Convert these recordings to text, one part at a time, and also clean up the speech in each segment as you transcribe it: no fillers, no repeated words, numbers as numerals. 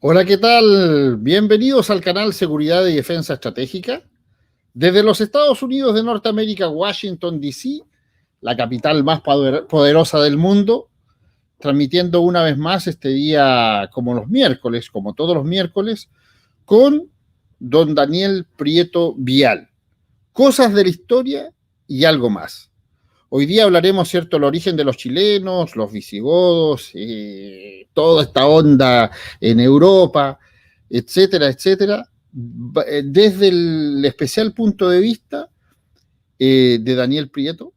Hola, ¿qué tal? Bienvenidos al canal Seguridad y Defensa Estratégica. Desde los Estados Unidos de Norteamérica, Washington, D.C., la capital más poderosa del mundo, transmitiendo una vez más este día como los miércoles, como todos los miércoles, con don Daniel Prieto Vial. Cosas de la historia y algo más. Hoy día hablaremos, ¿cierto?, el origen de los chilenos, los visigodos, toda esta onda en Europa, etcétera, etcétera, desde el especial punto de vista de Daniel Prieto,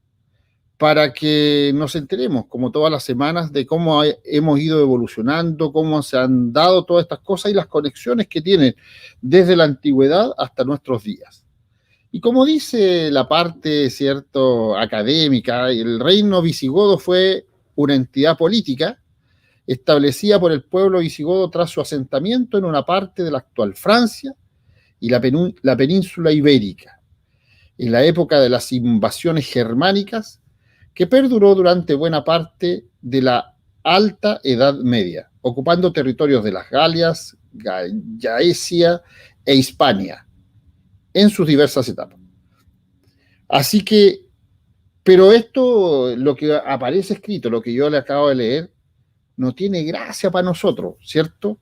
para que nos enteremos, como todas las semanas, de cómo hemos ido evolucionando, cómo se han dado todas estas cosas y las conexiones que tienen desde la antigüedad hasta nuestros días. Y como dice la parte, cierto, académica, el reino visigodo fue una entidad política establecida por el pueblo visigodo tras su asentamiento en una parte de la actual Francia y la península ibérica, en la época de las invasiones germánicas, que perduró durante buena parte de la Alta Edad Media, ocupando territorios de las Galias, Gaecia e Hispania en sus diversas etapas. Así que, pero esto, lo que aparece escrito, lo que yo le acabo de leer, no tiene gracia para nosotros, ¿cierto?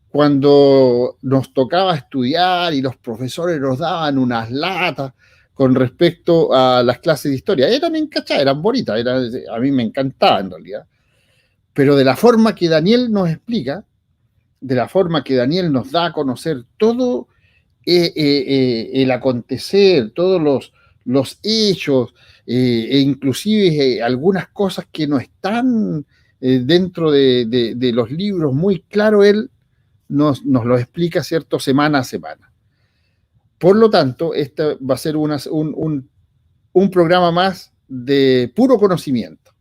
Cuando nos tocaba estudiar y los profesores nos daban unas latas con respecto a las clases de historia, eran encachadas, eran bonitas, a mí me encantaba en realidad, pero de la forma que Daniel nos explica, de la forma que Daniel nos da a conocer todo el acontecer, todos los hechos, e inclusive algunas cosas que no están dentro de los libros muy claro, él nos lo explica, ¿cierto?, semana a semana. Por lo tanto, este va a ser un programa más de puro conocimiento.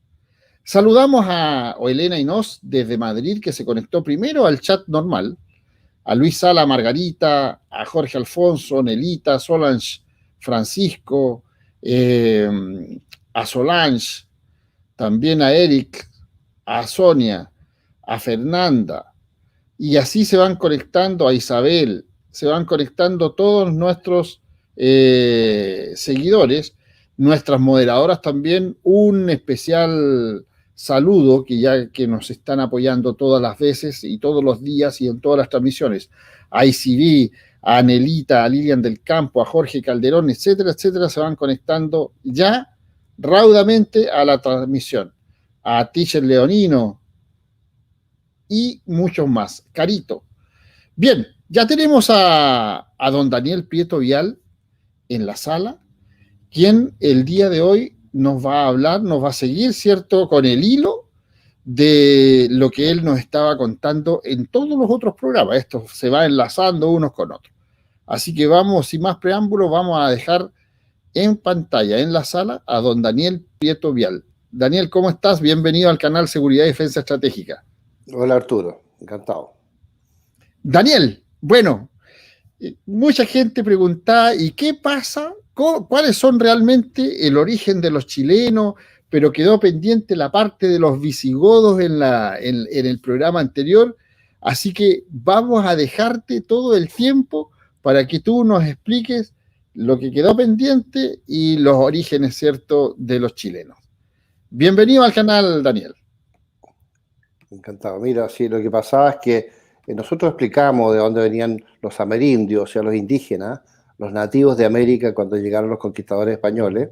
Saludamos a Elena Inós desde Madrid, que se conectó primero al chat normal, a Luis Sala, Margarita, a Jorge Alfonso, Nelita, Solange, Francisco, a Solange, también a Eric, a Sonia, a Fernanda, y así se van conectando a Isabel, se van conectando todos nuestros seguidores, nuestras moderadoras también, un especial saludo que nos están apoyando todas las veces y todos los días y en todas las transmisiones, a ICB, a Anelita, a Lilian del Campo, a Jorge Calderón, etcétera, etcétera, se van conectando ya raudamente a la transmisión, a Teacher Leonino y muchos más. Carito. Bien, ya tenemos a don Daniel Prieto Vial en la sala, quien el día de hoy nos va a hablar, nos va a seguir, ¿cierto?, con el hilo de lo que él nos estaba contando en todos los otros programas. Esto se va enlazando unos con otros. Así que vamos, sin más preámbulos, vamos a dejar en pantalla, en la sala, a don Daniel Prieto Vial. Daniel, ¿cómo estás? Bienvenido al canal Seguridad y Defensa Estratégica. Hola Arturo, encantado. Daniel, bueno, mucha gente preguntaba, ¿y qué pasa? ¿Cuáles son realmente el origen de los chilenos? Pero quedó pendiente la parte de los visigodos en el programa anterior, así que vamos a dejarte todo el tiempo para que tú nos expliques lo que quedó pendiente y los orígenes, ¿cierto?, de los chilenos. Bienvenido al canal, Daniel. Encantado. Mira, sí, lo que pasaba es que nosotros explicamos de dónde venían los amerindios, o sea, los indígenas, los nativos de América cuando llegaron los conquistadores españoles,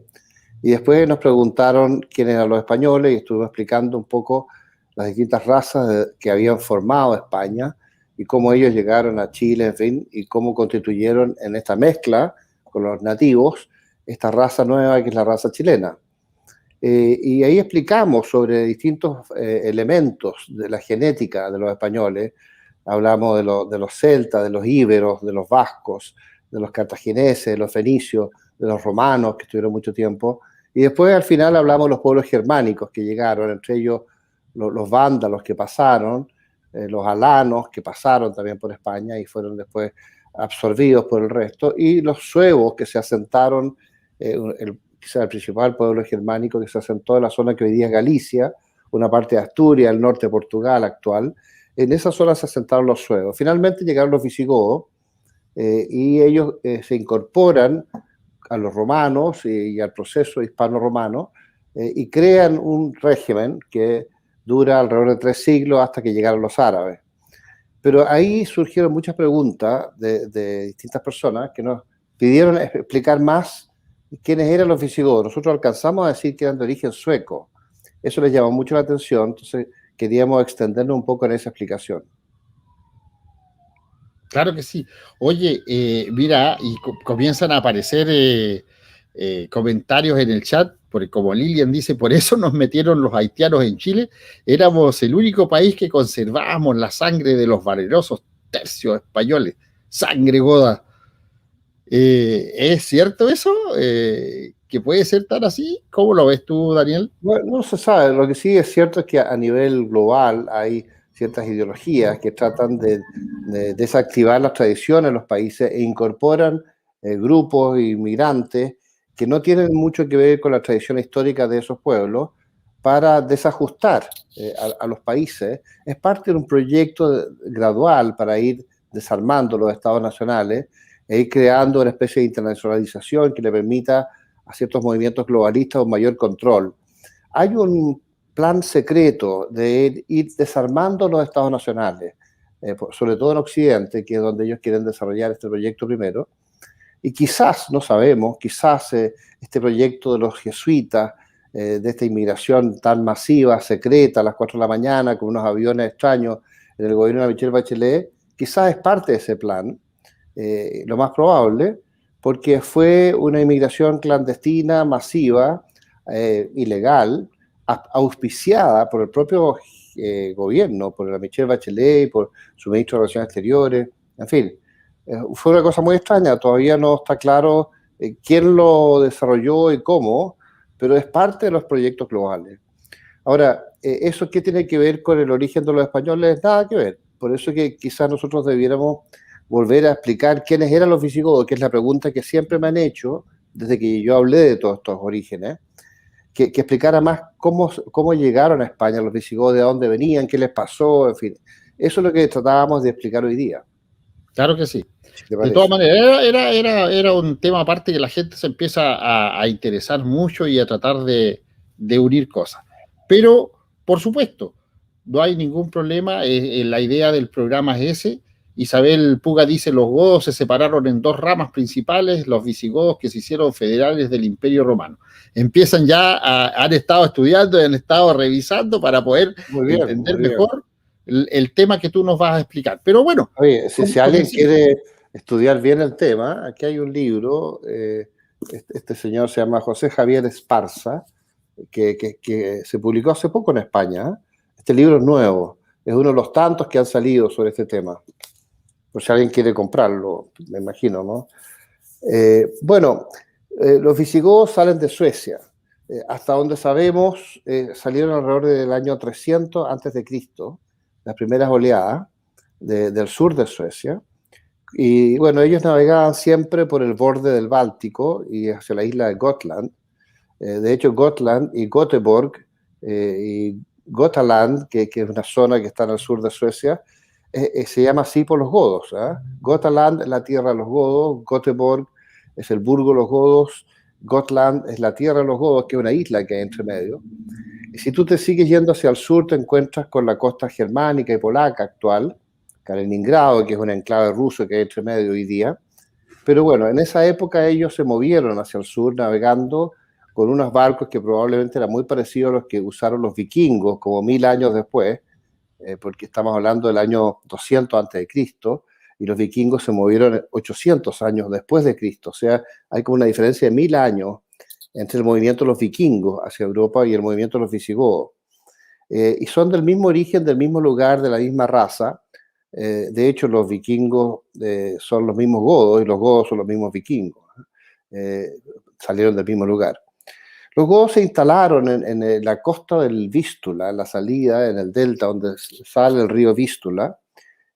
y después nos preguntaron quiénes eran los españoles y estuvimos explicando un poco las distintas razas que habían formado España y cómo ellos llegaron a Chile, en fin, y cómo constituyeron en esta mezcla con los nativos esta raza nueva que es la raza chilena. Y ahí explicamos sobre distintos elementos de la genética de los españoles. Hablamos de los celtas, de los íberos, de los vascos, de los cartagineses, de los fenicios, de los romanos que estuvieron mucho tiempo. Y después al final hablamos de los pueblos germánicos que llegaron, entre ellos los vándalos que pasaron, los alanos que pasaron también por España y fueron después absorbidos por el resto, y los suevos que se asentaron, quizá el principal pueblo germánico que se asentó en la zona que hoy día es Galicia, una parte de Asturias, el norte de Portugal actual, en esa zona se asentaron los suevos. Finalmente llegaron los visigodos y ellos se incorporan a los romanos y al proceso hispano-romano y crean un régimen que dura alrededor de 3 siglos hasta que llegaron los árabes. Pero ahí surgieron muchas preguntas de distintas personas que nos pidieron explicar más quiénes eran los visigodos. Nosotros alcanzamos a decir que eran de origen sueco. Eso les llamó mucho la atención, entonces queríamos extendernos un poco en esa explicación. Claro que sí. Oye, mira, y comienzan a aparecer comentarios en el chat, porque como Lilian dice, por eso nos metieron los haitianos en Chile, éramos el único país que conservábamos la sangre de los valerosos tercios españoles, sangre goda. ¿Es cierto eso? ¿Que puede ser tan así? ¿Cómo lo ves tú, Daniel? Bueno, no se sabe, lo que sí es cierto es que a nivel global hay ciertas ideologías que tratan de desactivar las tradiciones en los países e incorporan grupos inmigrantes que no tienen mucho que ver con la tradición histórica de esos pueblos para desajustar a los países. Es parte de un proyecto gradual para ir desarmando los estados nacionales e ir creando una especie de internacionalización que le permita a ciertos movimientos globalistas un mayor control. Hay un plan secreto de ir desarmando los estados nacionales, sobre todo en Occidente, que es donde ellos quieren desarrollar este proyecto primero. Y quizás, no sabemos, quizás este proyecto de los jesuitas, de esta inmigración tan masiva, secreta, a las 4 de la mañana, con unos aviones extraños en el gobierno de Michelle Bachelet, quizás es parte de ese plan, lo más probable, porque fue una inmigración clandestina, masiva, ilegal, auspiciada por el propio gobierno, por la Michelle Bachelet, por su ministro de Relaciones Exteriores, en fin. Fue una cosa muy extraña, todavía no está claro quién lo desarrolló y cómo, pero es parte de los proyectos globales. Ahora, ¿eso qué tiene que ver con el origen de los españoles? Nada que ver. Por eso que quizás nosotros debiéramos volver a explicar quiénes eran los visigodos, que es la pregunta que siempre me han hecho desde que yo hablé de todos estos orígenes, que explicara más cómo llegaron a España los visigodos, de dónde venían, qué les pasó, en fin. Eso es lo que tratábamos de explicar hoy día. Claro que sí. De todas maneras, era un tema aparte que la gente se empieza a interesar mucho y a tratar de unir cosas. Pero, por supuesto, no hay ningún problema. La idea del programa es ese. Isabel Puga dice, los godos se separaron en 2 ramas principales, los visigodos que se hicieron federales del Imperio Romano. Empiezan ya, han estado estudiando y han estado revisando para poder entender mejor el tema que tú nos vas a explicar. Pero bueno. Oye, si alguien quiere estudiar bien el tema, aquí hay un libro, este señor se llama José Javier Esparza, que se publicó hace poco en España. Este libro es nuevo, es uno de los tantos que han salido sobre este tema. Por si alguien quiere comprarlo, me imagino, ¿no? Bueno, los visigodos salen de Suecia. Hasta donde sabemos, salieron alrededor del año 300 a.C., las primeras oleadas del sur de Suecia. Y bueno, ellos navegaban siempre por el borde del Báltico y hacia la isla de Gotland. De hecho, Gotland y Göteborg y Götaland, que es una zona que está en el sur de Suecia, se llama así por los godos. Götaland es la tierra de los godos, Göteborg es el burgo de los godos, Gotland es la tierra de los godos, que es una isla que hay entre medio. Y si tú te sigues yendo hacia el sur, te encuentras con la costa germánica y polaca actual, Kaliningrado, que es un enclave ruso que hay entre medio hoy día. Pero bueno, en esa época ellos se movieron hacia el sur navegando con unos barcos que probablemente eran muy parecidos a los que usaron los vikingos como 1000 años después, porque estamos hablando del año 200 a.C., y los vikingos se movieron 800 años después de Cristo. O sea, hay como una diferencia de 1000 años entre el movimiento de los vikingos hacia Europa y el movimiento de los visigodos. Y son del mismo origen, del mismo lugar, de la misma raza. De hecho, los vikingos son los mismos godos y los godos son los mismos vikingos. Salieron del mismo lugar. Los godos se instalaron en la costa del Vístula, en la salida, en el delta donde sale el río Vístula,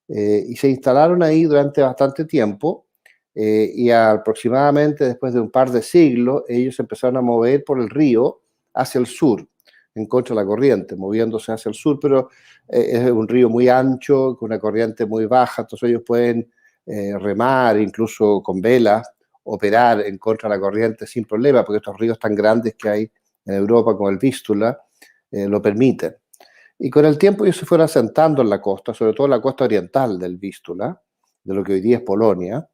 y se instalaron ahí durante bastante tiempo, y aproximadamente después de un par de siglos, ellos empezaron a mover por el río hacia el sur. en contra de la corriente, moviéndose hacia el sur, pero es un río muy ancho, con una corriente muy baja, entonces ellos pueden remar, incluso con velas, operar en contra de la corriente sin problema, porque estos ríos tan grandes que hay en Europa, como el Vístula, lo permiten. Y con el tiempo ellos se fueron asentando en la costa, sobre todo en la costa oriental del Vístula, de lo que hoy día es Polonia,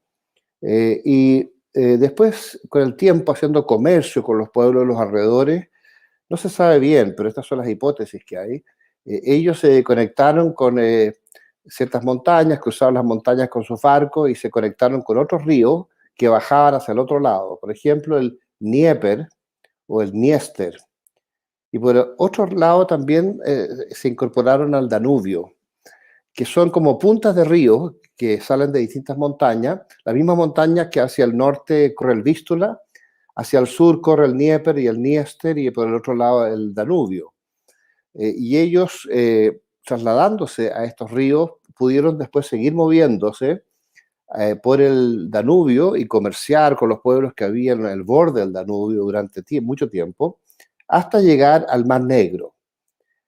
después, con el tiempo, haciendo comercio con los pueblos de los alrededores, no se sabe bien, pero estas son las hipótesis que hay. Ellos se conectaron con ciertas montañas, cruzaron las montañas con sus barcos y se conectaron con otros ríos que bajaban hacia el otro lado. Por ejemplo, el Dnieper o el Dniester. Y por otro lado también se incorporaron al Danubio, que son como puntas de ríos que salen de distintas montañas, las mismas montañas que hacia el norte corre el Vístula, hacia el sur corre el Dnieper y el Dniester, y por el otro lado el Danubio. Y ellos, trasladándose a estos ríos, pudieron después seguir moviéndose por el Danubio y comerciar con los pueblos que había en el borde del Danubio durante mucho tiempo, hasta llegar al Mar Negro.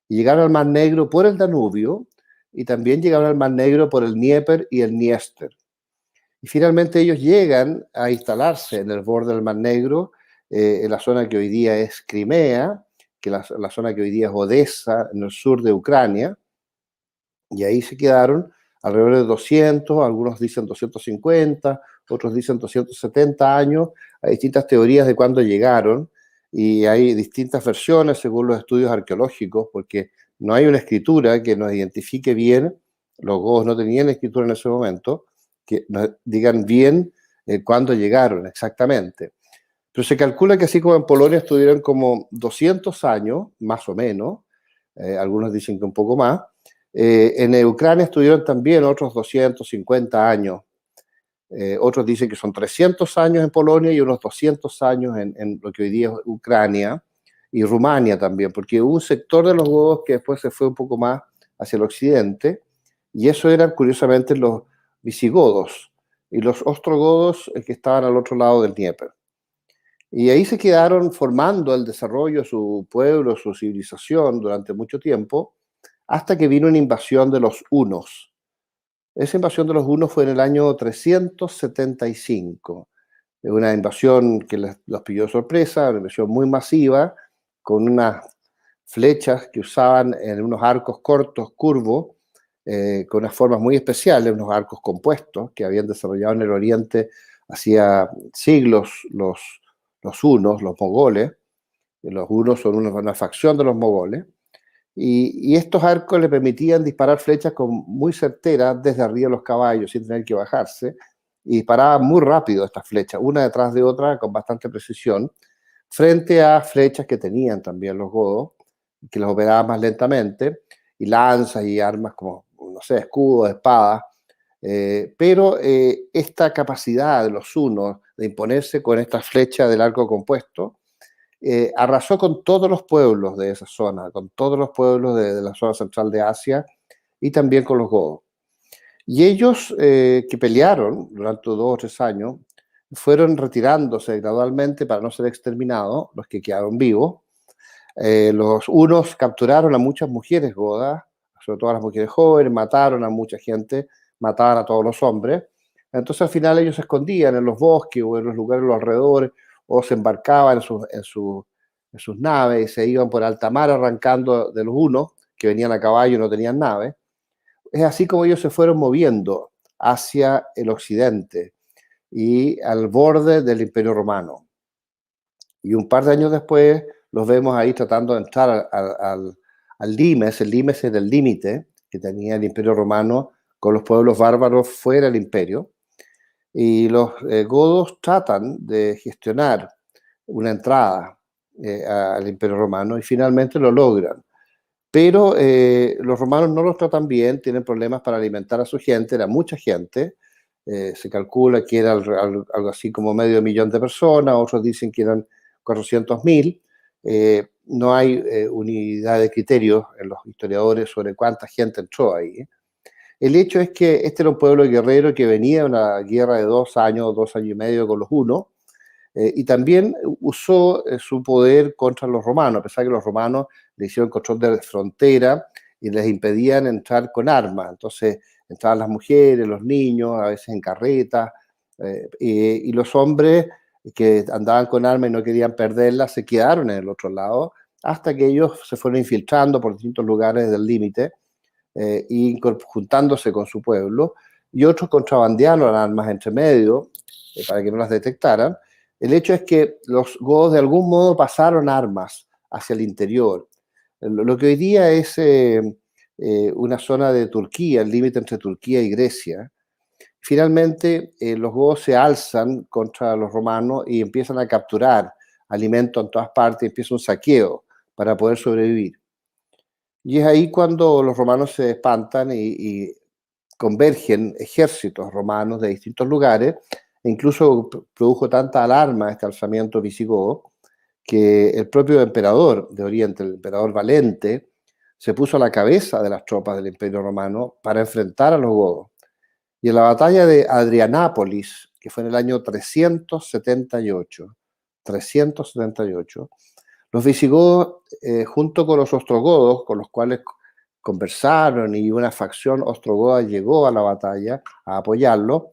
Y llegaron al Mar Negro por el Danubio, y también llegaron al Mar Negro por el Dnieper y el Dniester. Y finalmente ellos llegan a instalarse en el borde del Mar Negro, en la zona que hoy día es Crimea, que la zona que hoy día es Odessa, en el sur de Ucrania, y ahí se quedaron alrededor de 200, algunos dicen 250, otros dicen 270 años. Hay distintas teorías de cuándo llegaron, y hay distintas versiones según los estudios arqueológicos, porque no hay una escritura que nos identifique bien, los godos no tenían escritura en ese momento, que nos digan bien cuándo llegaron exactamente. Pero se calcula que así como en Polonia estuvieron como 200 años, más o menos, algunos dicen que un poco más, en Ucrania estuvieron también otros 250 años. Otros dicen que son 300 años en Polonia y unos 200 años en lo que hoy día es Ucrania y Rumania también, porque hubo un sector de los godos que después se fue un poco más hacia el occidente, y eso eran curiosamente los visigodos y los ostrogodos que estaban al otro lado del Dnieper. Y ahí se quedaron formando el desarrollo de su pueblo, su civilización durante mucho tiempo, hasta que vino una invasión de los hunos. Esa invasión de los hunos fue en el año 375. Una invasión que los pilló de sorpresa, una invasión muy masiva, con unas flechas que usaban en unos arcos cortos, curvos, con unas formas muy especiales, unos arcos compuestos que habían desarrollado en el Oriente hacía siglos los hunos, los mogoles. Los hunos son una facción de los mogoles. Y estos arcos le permitían disparar flechas muy certeras desde arriba de los caballos, sin tener que bajarse, y disparaban muy rápido estas flechas, una detrás de otra, con bastante precisión, frente a flechas que tenían también los godos, que las operaban más lentamente, y lanzas y armas como, no sé, escudos, espadas. Pero esta capacidad de los hunos de imponerse con esta flecha del arco compuesto, arrasó con todos los pueblos de esa zona, con todos los pueblos de la zona central de Asia, y también con los godos. Y ellos, que pelearon durante 2 o 3 años, fueron retirándose gradualmente para no ser exterminados, los que quedaron vivos. Los hunos capturaron a muchas mujeres godas, sobre todo a las mujeres jóvenes, mataron a mucha gente, mataban a todos los hombres. Entonces al final ellos se escondían en los bosques o en los lugares a los alrededores, o se embarcaban en sus naves y se iban por alta mar arrancando de los hunos, que venían a caballo y no tenían nave. Es así como ellos se fueron moviendo hacia el occidente y al borde del Imperio Romano. Y un par de años después los vemos ahí tratando de entrar al limes. El limes era el límite que tenía el Imperio Romano con los pueblos bárbaros fuera del imperio. Y los godos tratan de gestionar una entrada al Imperio Romano y finalmente lo logran. Pero los romanos no los tratan bien, tienen problemas para alimentar a su gente, era mucha gente. Se calcula que era algo así como 500.000 de personas, otros dicen que eran 400.000. No hay unidad de criterio en los historiadores sobre cuánta gente entró ahí. El hecho es que este era un pueblo guerrero que venía de una guerra de 2 años y medio con los hunos, Y también usó su poder contra los romanos, a pesar que los romanos le hicieron control de frontera y les impedían entrar con armas. Entonces entraban las mujeres, los niños, a veces en carretas, y los hombres que andaban con armas y no querían perderlas se quedaron en el otro lado hasta que ellos se fueron infiltrando por distintos lugares del límite y juntándose con su pueblo, y otros contrabandearon armas entre medio para que no las detectaran. El hecho es que los godos de algún modo pasaron armas hacia el interior. Lo que hoy día es una zona de Turquía, el límite entre Turquía y Grecia. Finalmente, los godos se alzan contra los romanos y empiezan a capturar alimentos en todas partes, empieza un saqueo para poder sobrevivir. Y es ahí cuando los romanos se espantan y convergen ejércitos romanos de distintos lugares, e incluso produjo tanta alarma este alzamiento visigodo que el propio emperador de Oriente, el emperador Valente, se puso a la cabeza de las tropas del Imperio Romano para enfrentar a los godos. Y en la batalla de Adrianápolis, que fue en el año 378, los visigodos, junto con los ostrogodos, con los cuales conversaron y una facción ostrogoda llegó a la batalla a apoyarlo,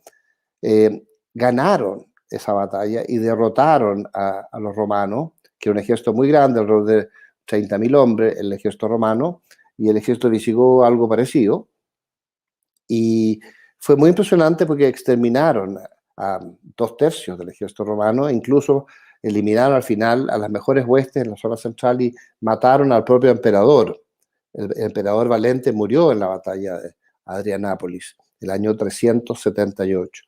ganaron esa batalla y derrotaron a los romanos, que era un ejército muy grande, alrededor de 30.000 hombres, el ejército romano, y el ejército visigodo algo parecido. Y fue muy impresionante porque exterminaron a 2/3 del ejército romano, e incluso eliminaron al final a las mejores huestes en la zona central y mataron al propio emperador. El emperador Valente murió en la batalla de Adrianápolis, el año 378.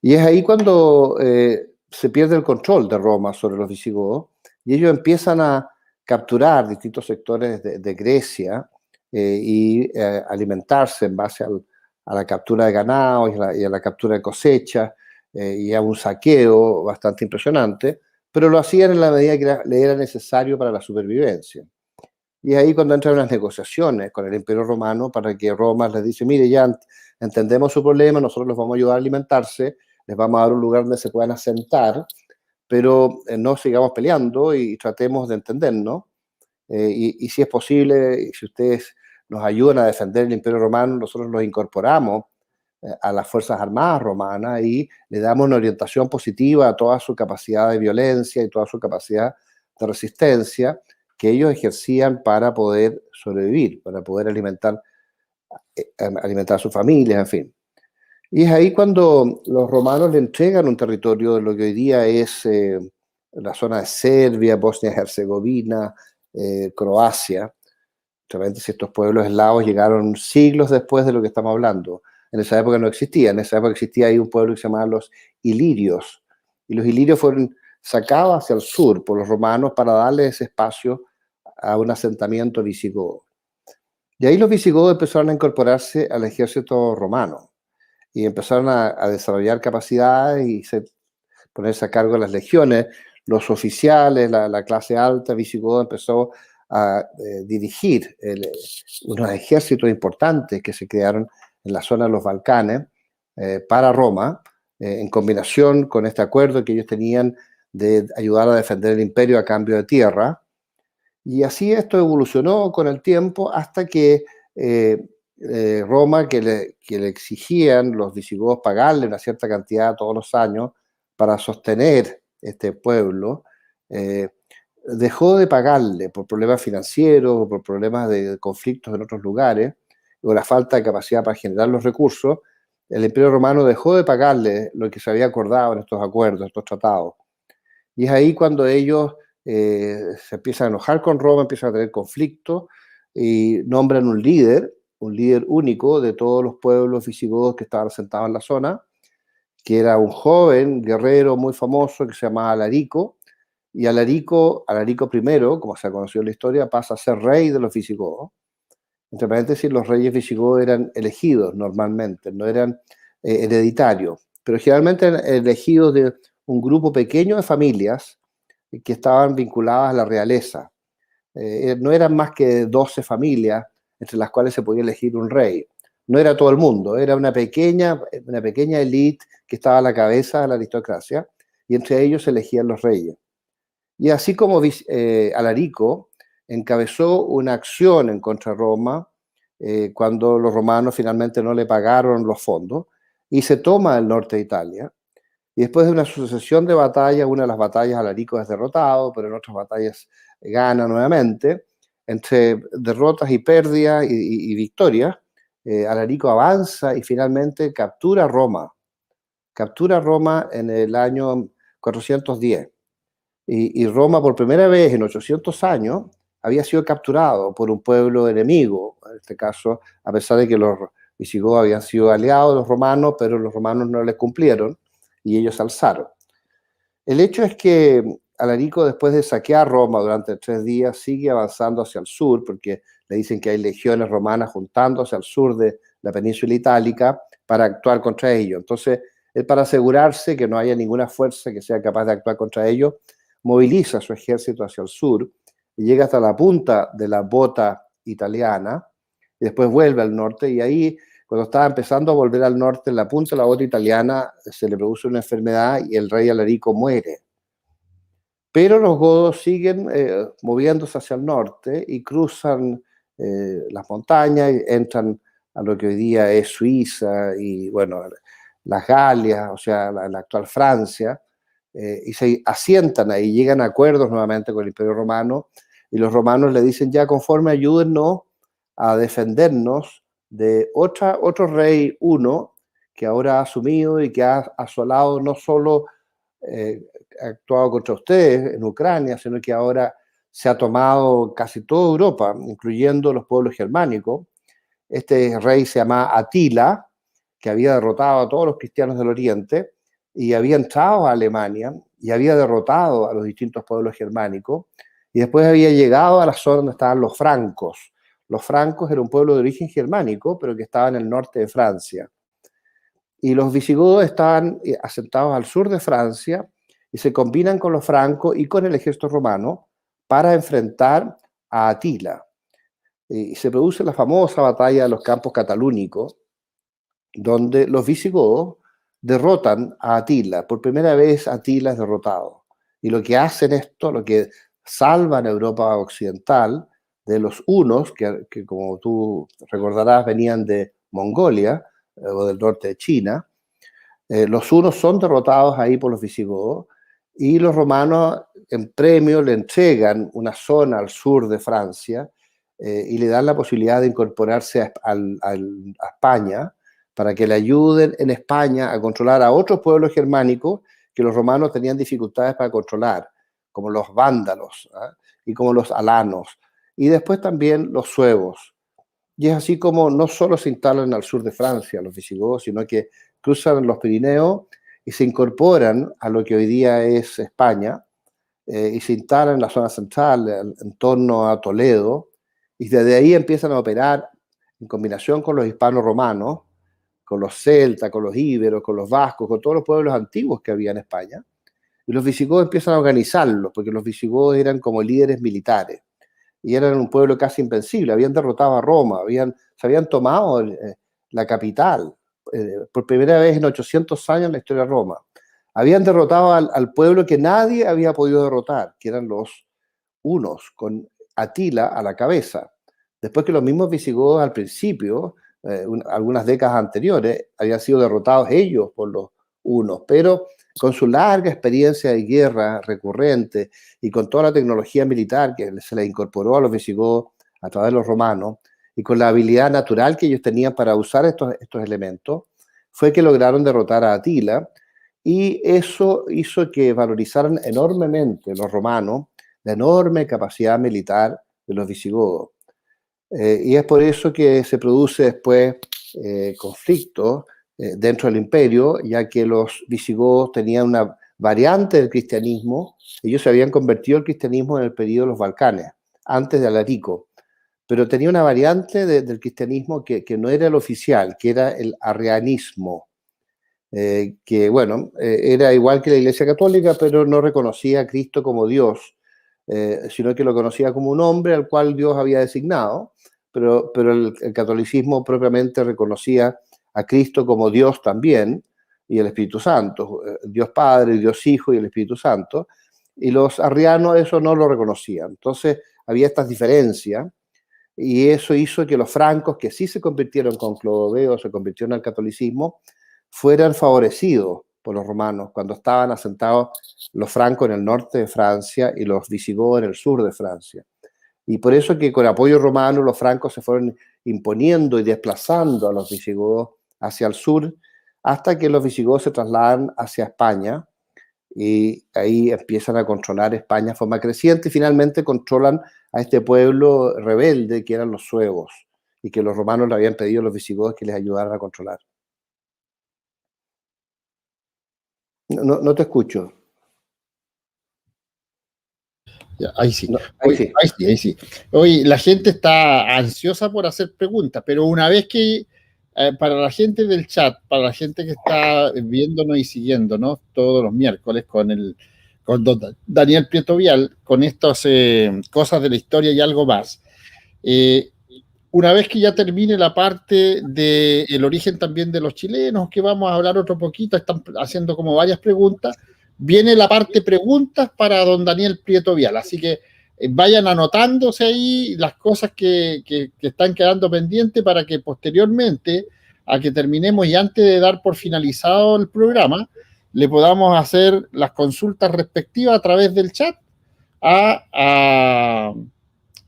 Y es ahí cuando se pierde el control de Roma sobre los visigodos y ellos empiezan a capturar distintos sectores de Grecia y alimentarse en base a la captura de ganado y a la captura de cosechas y a un saqueo bastante impresionante, pero lo hacían en la medida que le era necesario para la supervivencia. Y es ahí cuando entran las negociaciones con el Imperio Romano para que Roma les dice, mire, ya entendemos su problema, nosotros los vamos a ayudar a alimentarse, les vamos a dar un lugar donde se puedan asentar, pero no sigamos peleando y tratemos de entendernos. Y si es posible, si ustedes nos ayudan a defender el Imperio Romano, nosotros los incorporamos a las Fuerzas Armadas romanas y le damos una orientación positiva a toda su capacidad de violencia y toda su capacidad de resistencia que ellos ejercían para poder sobrevivir, para poder alimentar a sus familias, en fin. Y es ahí cuando los romanos le entregan un territorio de lo que hoy día es la zona de Serbia, Bosnia-Herzegovina, Croacia. Realmente si estos pueblos eslavos llegaron siglos después de lo que estamos hablando. En esa época no existía, en esa época existía ahí un pueblo que se llamaba los ilirios. Y los ilirios fueron sacados hacia el sur por los romanos para darle ese espacio a un asentamiento visigodo. Y ahí los visigodos empezaron a incorporarse al ejército romano y empezaron a desarrollar capacidades y ponerse a cargo de las legiones. Los oficiales, la clase alta visigoda empezó a dirigir unos ejércitos importantes que se crearon en la zona de los Balcanes para Roma, en combinación con este acuerdo que ellos tenían de ayudar a defender el imperio a cambio de tierra. Y así esto evolucionó con el tiempo hasta que Roma, que le exigían los visigodos pagarle una cierta cantidad todos los años para sostener este pueblo, dejó de pagarle por problemas financieros o por problemas de conflictos en otros lugares o la falta de capacidad para generar los recursos. El Imperio Romano dejó de pagarle lo que se había acordado en estos acuerdos, estos tratados. Y es ahí cuando ellos se empiezan a enojar con Roma, empiezan a tener conflictos y nombran un líder único de todos los pueblos visigodos que estaban asentados en la zona, que era un joven guerrero muy famoso que se llamaba Alarico, y Alarico I, como se ha conocido en la historia, pasa a ser rey de los visigodos. Entre paréntesis, los reyes visigodos eran elegidos normalmente, no eran hereditarios, pero generalmente eran elegidos de un grupo pequeño de familias que estaban vinculadas a la realeza. No eran más que 12 familias entre las cuales se podía elegir un rey. No era todo el mundo, era una pequeña élite que estaba a la cabeza de la aristocracia, y entre ellos se elegían los reyes. Y así como Alarico encabezó una acción en contra de Roma cuando los romanos finalmente no le pagaron los fondos, y se toma el norte de Italia. Y después de una sucesión de batallas, una de las batallas Alarico es derrotado, pero en otras batallas gana nuevamente. Entre derrotas y pérdidas y victorias, Alarico avanza y finalmente captura Roma. Captura Roma en el año 410. Y Roma por primera vez en 800 años había sido capturado por un pueblo enemigo, en este caso, a pesar de que los visigodos habían sido aliados de los romanos, pero los romanos no les cumplieron y ellos se alzaron. El hecho es que Alarico, después de saquear Roma durante 3 días, sigue avanzando hacia el sur, porque le dicen que hay legiones romanas juntándose al sur de la península itálica para actuar contra ellos. Entonces, él, para asegurarse que no haya ninguna fuerza que sea capaz de actuar contra ellos, moviliza su ejército hacia el sur y llega hasta la punta de la bota italiana y después vuelve al norte, y ahí, cuando estaba empezando a volver al norte, en la punta de la bota italiana se le produce una enfermedad y el rey Alarico muere. Pero los godos siguen moviéndose hacia el norte y cruzan las montañas, y entran a lo que hoy día es Suiza y, bueno, las Galias, o sea, la actual Francia, y se asientan ahí, llegan a acuerdos nuevamente con el Imperio Romano, y los romanos le dicen: ya, conforme, ayúdennos a defendernos de otro rey uno que ahora ha asumido y que ha asolado, no solo ha actuado contra ustedes en Ucrania, sino que ahora se ha tomado casi toda Europa, incluyendo los pueblos germánicos. Este rey se llama Atila, que había derrotado a todos los cristianos del Oriente y había entrado a Alemania y había derrotado a los distintos pueblos germánicos, y después había llegado a la zona donde estaban los francos. Los francos eran un pueblo de origen germánico, pero que estaba en el norte de Francia. Y los visigodos estaban asentados al sur de Francia y se combinan con los francos y con el ejército romano para enfrentar a Atila. Y se produce la famosa batalla de los Campos Catalúnicos, donde los visigodos derrotan a Atila. Por primera vez Atila es derrotado. Y lo que hacen esto, lo que salvan a Europa occidental de los hunos, que como tú recordarás venían de Mongolia o del norte de China. Los hunos son derrotados ahí por los visigodos, y los romanos en premio le entregan una zona al sur de Francia y le dan la posibilidad de incorporarse a España, para que le ayuden en España a controlar a otros pueblos germánicos que los romanos tenían dificultades para controlar, como los vándalos, ¿eh? Y como los alanos, y después también los suevos. Y es así como no solo se instalan al sur de Francia los visigodos, sino que cruzan los Pirineos y se incorporan a lo que hoy día es España, y se instalan en la zona central, en torno a Toledo, y desde ahí empiezan a operar en combinación con los hispanos romanos, con los celtas, con los íberos, con los vascos, con todos los pueblos antiguos que había en España. Y los visigodos empiezan a organizarlos, porque los visigodos eran como líderes militares y eran un pueblo casi invencible. Habían derrotado a Roma, se habían tomado la capital por primera vez en 800 años en la historia de Roma. Habían derrotado al pueblo que nadie había podido derrotar, que eran los hunos, con Atila a la cabeza. Después que los mismos visigodos al principio, algunas décadas anteriores, habían sido derrotados ellos por los hunos, pero con su larga experiencia de guerra recurrente y con toda la tecnología militar que se le incorporó a los visigodos a través de los romanos, y con la habilidad natural que ellos tenían para usar estos elementos, fue que lograron derrotar a Atila, y eso hizo que valorizaran enormemente los romanos la enorme capacidad militar de los visigodos. Y es por eso que se produce después conflicto dentro del imperio, ya que los visigodos tenían una variante del cristianismo. Ellos se habían convertido al cristianismo en el periodo de los Balcanes, antes de Alarico, pero tenía una variante del cristianismo que no era el oficial, que era el arrianismo, que, bueno, era igual que la Iglesia Católica, pero no reconocía a Cristo como Dios, sino que lo conocía como un hombre al cual Dios había designado, pero el catolicismo propiamente reconocía a Cristo como Dios también, y el Espíritu Santo, Dios Padre, Dios Hijo y el Espíritu Santo, y los arrianos eso no lo reconocían. Entonces había estas diferencias, y eso hizo que los francos, que sí se convirtieron con Clodoveo, se convirtieron al catolicismo, fueran favorecidos por los romanos cuando estaban asentados los francos en el norte de Francia y los visigodos en el sur de Francia. Y por eso que con apoyo romano los francos se fueron imponiendo y desplazando a los visigodos hacia el sur, hasta que los visigodos se trasladan hacia España, y ahí empiezan a controlar España de forma creciente y finalmente controlan a este pueblo rebelde que eran los suevos y que los romanos le habían pedido a los visigodos que les ayudaran a controlar. No te escucho. Ya, ahí sí. No, ahí sí. Ahí sí. Hoy la gente está ansiosa por hacer preguntas, pero una vez que para la gente del chat, para la gente que está viéndonos y siguiéndonos todos los miércoles con don Daniel Prieto Vial, con estas cosas de la historia y algo más, una vez que ya termine la parte del origen también de los chilenos, que vamos a hablar otro poquito, están haciendo como varias preguntas, viene la parte preguntas para don Daniel Prieto Vial, así que vayan anotándose ahí las cosas que están quedando pendientes para que posteriormente, a que terminemos y antes de dar por finalizado el programa, le podamos hacer las consultas respectivas a través del chat a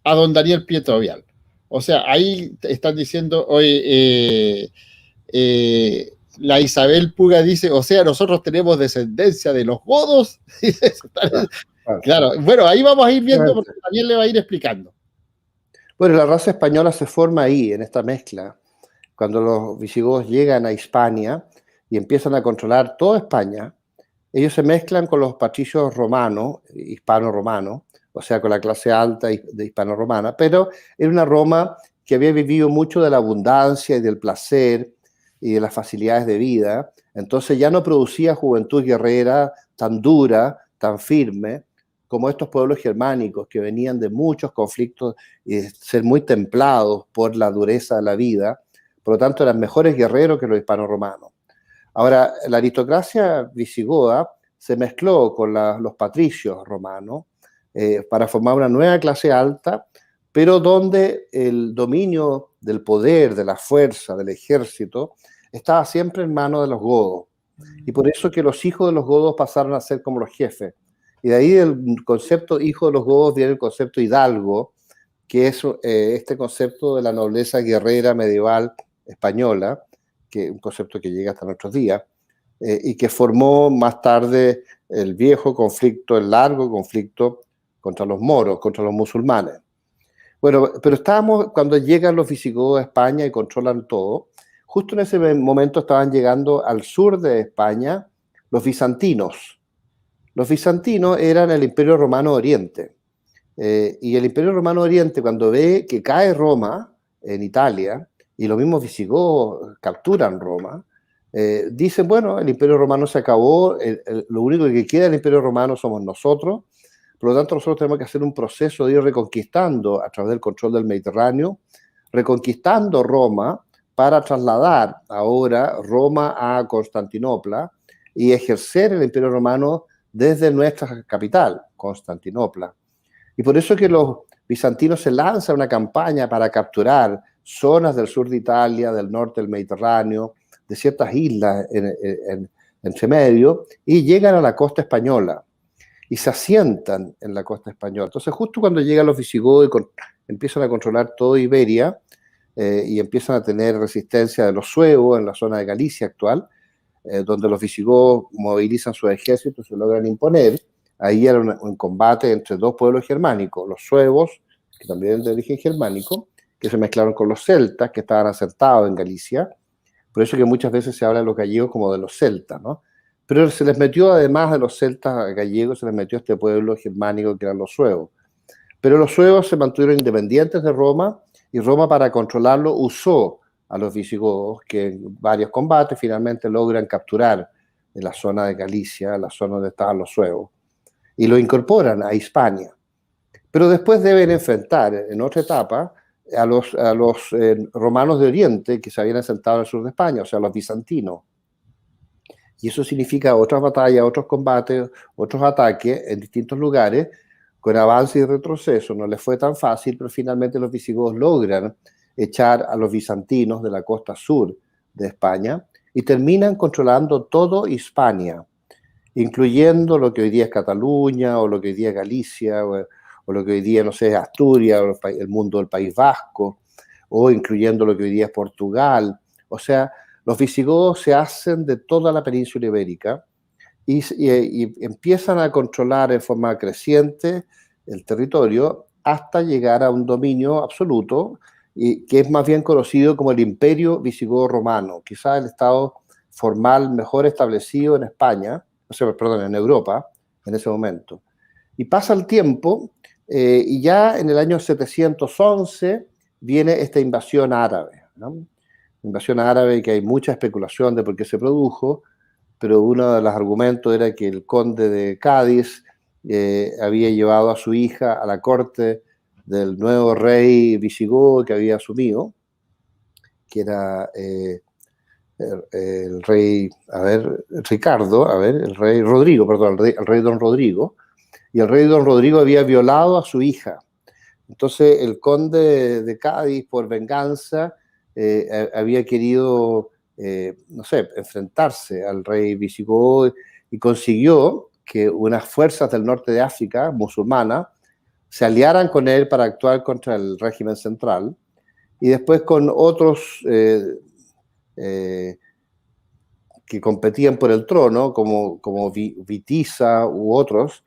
don Daniel Prieto Vial. O sea, ahí están diciendo, oye, la Isabel Puga dice, o sea, nosotros tenemos descendencia de los godos. Claro, bueno, ahí vamos a ir viendo porque Daniel le va a ir explicando. Bueno, la raza española se forma ahí, en esta mezcla, cuando los visigodos llegan a Hispania y empiezan a controlar toda España. Ellos se mezclan con los patricios romanos, hispano-romanos, o sea, con la clase alta de hispano-romana, pero era una Roma que había vivido mucho de la abundancia y del placer y de las facilidades de vida, entonces ya no producía juventud guerrera tan dura, tan firme, como estos pueblos germánicos que venían de muchos conflictos y de ser muy templados por la dureza de la vida, por lo tanto eran mejores guerreros que los hispano-romanos. Ahora, la aristocracia visigoda se mezcló con los patricios romanos para formar una nueva clase alta, pero donde el dominio del poder, de la fuerza, del ejército, estaba siempre en manos de los godos. Y por eso que los hijos de los godos pasaron a ser como los jefes. Y de ahí el concepto hijo de los godos viene el concepto hidalgo, que es este concepto de la nobleza guerrera medieval española, que es un concepto que llega hasta nuestros días, y que formó más tarde el viejo conflicto, el largo conflicto contra los moros, contra los musulmanes. Bueno, pero estábamos cuando llegan los visigodos a España y controlan todo. Justo en ese momento estaban llegando al sur de España los bizantinos. Los bizantinos eran el Imperio Romano Oriente. Y el Imperio Romano Oriente, cuando ve que cae Roma en Italia, y los mismos visigodos capturan Roma, dicen, bueno, el Imperio Romano se acabó, lo único que queda del Imperio Romano somos nosotros, por lo tanto nosotros tenemos que hacer un proceso de ir reconquistando a través del control del Mediterráneo, reconquistando Roma para trasladar ahora Roma a Constantinopla y ejercer el Imperio Romano desde nuestra capital, Constantinopla. Y por eso que los bizantinos se lanzan una campaña para capturar zonas del sur de Italia, del norte del Mediterráneo, de ciertas islas entre medio, y llegan a la costa española y se asientan en la costa española. Entonces, justo cuando llegan los visigodos y empiezan a controlar toda Iberia y empiezan a tener resistencia de los suevos en la zona de Galicia actual, donde los visigodos movilizan sus ejércitos y se logran imponer, ahí era un combate entre dos pueblos germánicos, los suevos, que también eran de origen germánico, que se mezclaron con los celtas, que estaban asentados en Galicia. Por eso que muchas veces se habla de los gallegos como de los celtas, ¿no? Pero se les metió, además de los celtas gallegos, se les metió este pueblo germánico que eran los suevos. Pero los suevos se mantuvieron independientes de Roma, y Roma, para controlarlo, usó a los visigodos, que en varios combates finalmente logran capturar en la zona de Galicia, la zona donde estaban los suevos, y lo incorporan a Hispania. Pero después deben enfrentar en otra etapa a los romanos de Oriente que se habían asentado en el sur de España, o sea, los bizantinos. Y eso significa otras batallas, otros combates, otros ataques en distintos lugares, con avance y retroceso. No les fue tan fácil, pero finalmente los visigodos logran echar a los bizantinos de la costa sur de España y terminan controlando todo Hispania, incluyendo lo que hoy día es Cataluña, o lo que hoy día es Galicia, o lo que hoy día, no sé, es Asturias, o el mundo del País Vasco, o incluyendo lo que hoy día es Portugal. O sea, los visigodos se hacen de toda la península ibérica y empiezan a controlar en forma creciente el territorio hasta llegar a un dominio absoluto, y que es más bien conocido como el Imperio Visigodo Romano, quizás el estado formal mejor establecido en España, o sea, perdón, en Europa en ese momento. Y pasa el tiempo, y ya en el año 711 viene esta invasión árabe, ¿no? Invasión árabe, que hay mucha especulación de por qué se produjo, pero uno de los argumentos era que el conde de Cádiz había llevado a su hija a la corte del nuevo rey visigodo que había asumido, que era el rey, Ricardo, el rey Rodrigo, perdón, el rey Don Rodrigo, y el rey Don Rodrigo había violado a su hija. Entonces el conde de Cádiz, por venganza, había querido, no sé, enfrentarse al rey visigodo, y consiguió que unas fuerzas del norte de África, musulmanas, se aliaran con él para actuar contra el régimen central, y después con otros que competían por el trono, como Witiza u otros,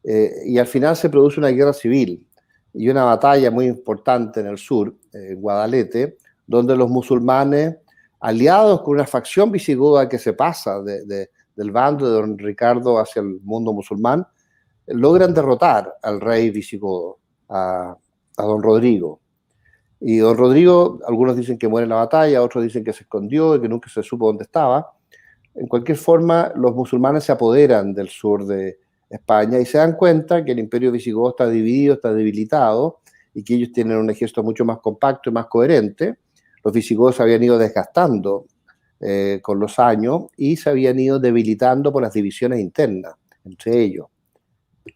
y al final se produce una guerra civil y una batalla muy importante en el sur, Guadalete, donde los musulmanes, aliados con una facción visigoda que se pasa del bando de don Ricardo hacia el mundo musulmán, logran derrotar al rey visigodo, a don Rodrigo. Y don Rodrigo, algunos dicen que muere en la batalla, otros dicen que se escondió y que nunca se supo dónde estaba. En cualquier forma, los musulmanes se apoderan del sur de España y se dan cuenta que el imperio visigodo está dividido, está debilitado, y que ellos tienen un ejército mucho más compacto y más coherente. Los visigodos se habían ido desgastando con los años y se habían ido debilitando por las divisiones internas entre ellos.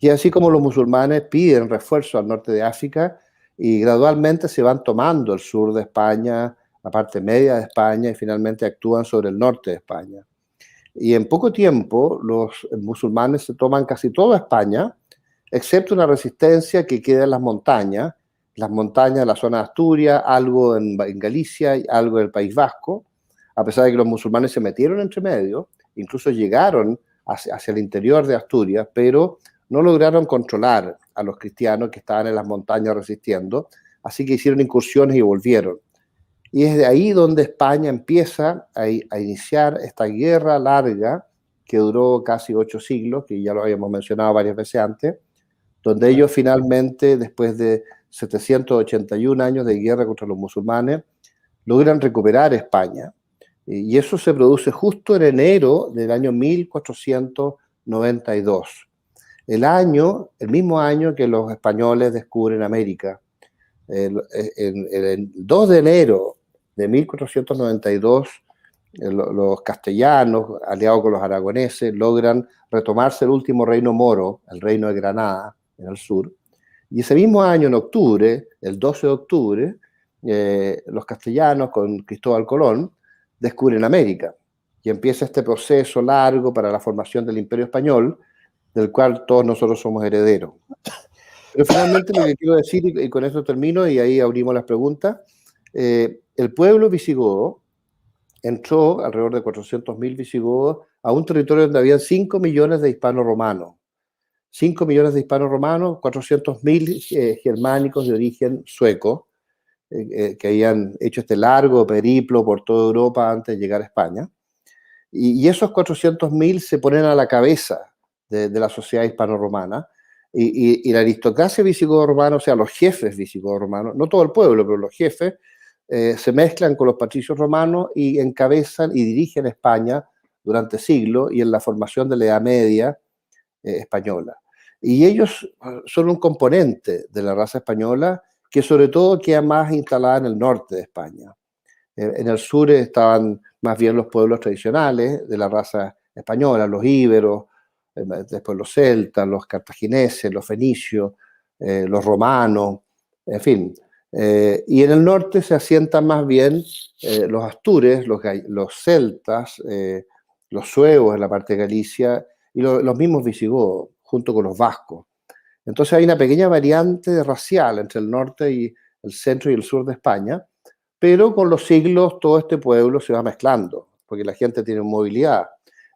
Y así como los musulmanes piden refuerzo al norte de África, y gradualmente se van tomando el sur de España, la parte media de España, y finalmente actúan sobre el norte de España. Y en poco tiempo los musulmanes se toman casi toda España, excepto una resistencia que queda en las montañas de la zona de Asturias, algo en Galicia y algo en el País Vasco, a pesar de que los musulmanes se metieron entre medio, incluso llegaron hacia el interior de Asturias, pero no lograron controlar a los cristianos que estaban en las montañas resistiendo, así que hicieron incursiones y volvieron. Y es de ahí donde España empieza a iniciar esta guerra larga que duró casi 8 siglos, que ya lo habíamos mencionado varias veces antes, donde ellos finalmente, después de 781 años de guerra contra los musulmanes, logran recuperar España. Y eso se produce justo en enero del año 1492. El mismo año que los españoles descubren América. El 2 de enero de 1492, los castellanos, aliados con los aragoneses, logran retomarse el último reino moro, el reino de Granada, en el sur. Y ese mismo año, en octubre, el 12 de octubre, los castellanos, con Cristóbal Colón, descubren América. Y empieza este proceso largo para la formación del Imperio Español, del cual todos nosotros somos herederos. Pero finalmente lo que quiero decir, y con eso termino, y ahí abrimos las preguntas, el pueblo visigodo entró, alrededor de 400.000 visigodos, a un territorio donde había 5 millones de hispanos romanos. 5 millones de hispanos romanos, 400.000 germánicos de origen sueco, que habían hecho este largo periplo por toda Europa antes de llegar a España. Y esos 400.000 se ponen a la cabeza de la sociedad hispano-romana, y la aristocracia visigodo-romana, o sea, los jefes visigodo-romanos, no todo el pueblo, pero los jefes, se mezclan con los patricios romanos y encabezan y dirigen España durante siglos y en la formación de la Edad Media española. Y ellos son un componente de la raza española que sobre todo queda más instalada en el norte de España. En el sur estaban más bien los pueblos tradicionales de la raza española, los íberos, después los celtas, los cartagineses, los fenicios, los romanos, en fin. Y en el norte se asientan más bien los astures, los celtas, los suevos en la parte de Galicia y los mismos visigodos, junto con los vascos. Entonces hay una pequeña variante racial entre el norte y el centro y el sur de España, pero con los siglos todo este pueblo se va mezclando, porque la gente tiene movilidad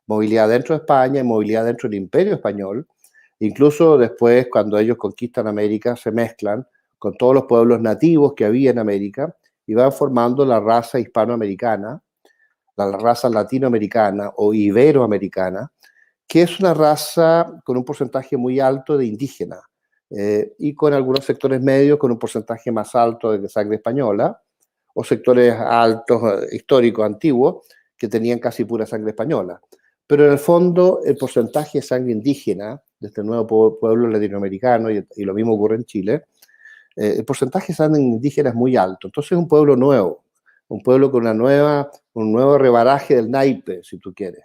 dentro de España y movilidad dentro del Imperio Español. Incluso después, cuando ellos conquistan América, se mezclan con todos los pueblos nativos que había en América y van formando la raza hispanoamericana, la raza latinoamericana o iberoamericana, que es una raza con un porcentaje muy alto de indígenas y con algunos sectores medios con un porcentaje más alto de sangre española, o sectores altos, históricos, antiguos, que tenían casi pura sangre española. Pero en el fondo, el porcentaje de sangre indígena de este nuevo pueblo latinoamericano, y lo mismo ocurre en Chile, el porcentaje de sangre indígena es muy alto. Entonces es un pueblo nuevo, un pueblo con un nuevo rebaraje del naipe, si tú quieres.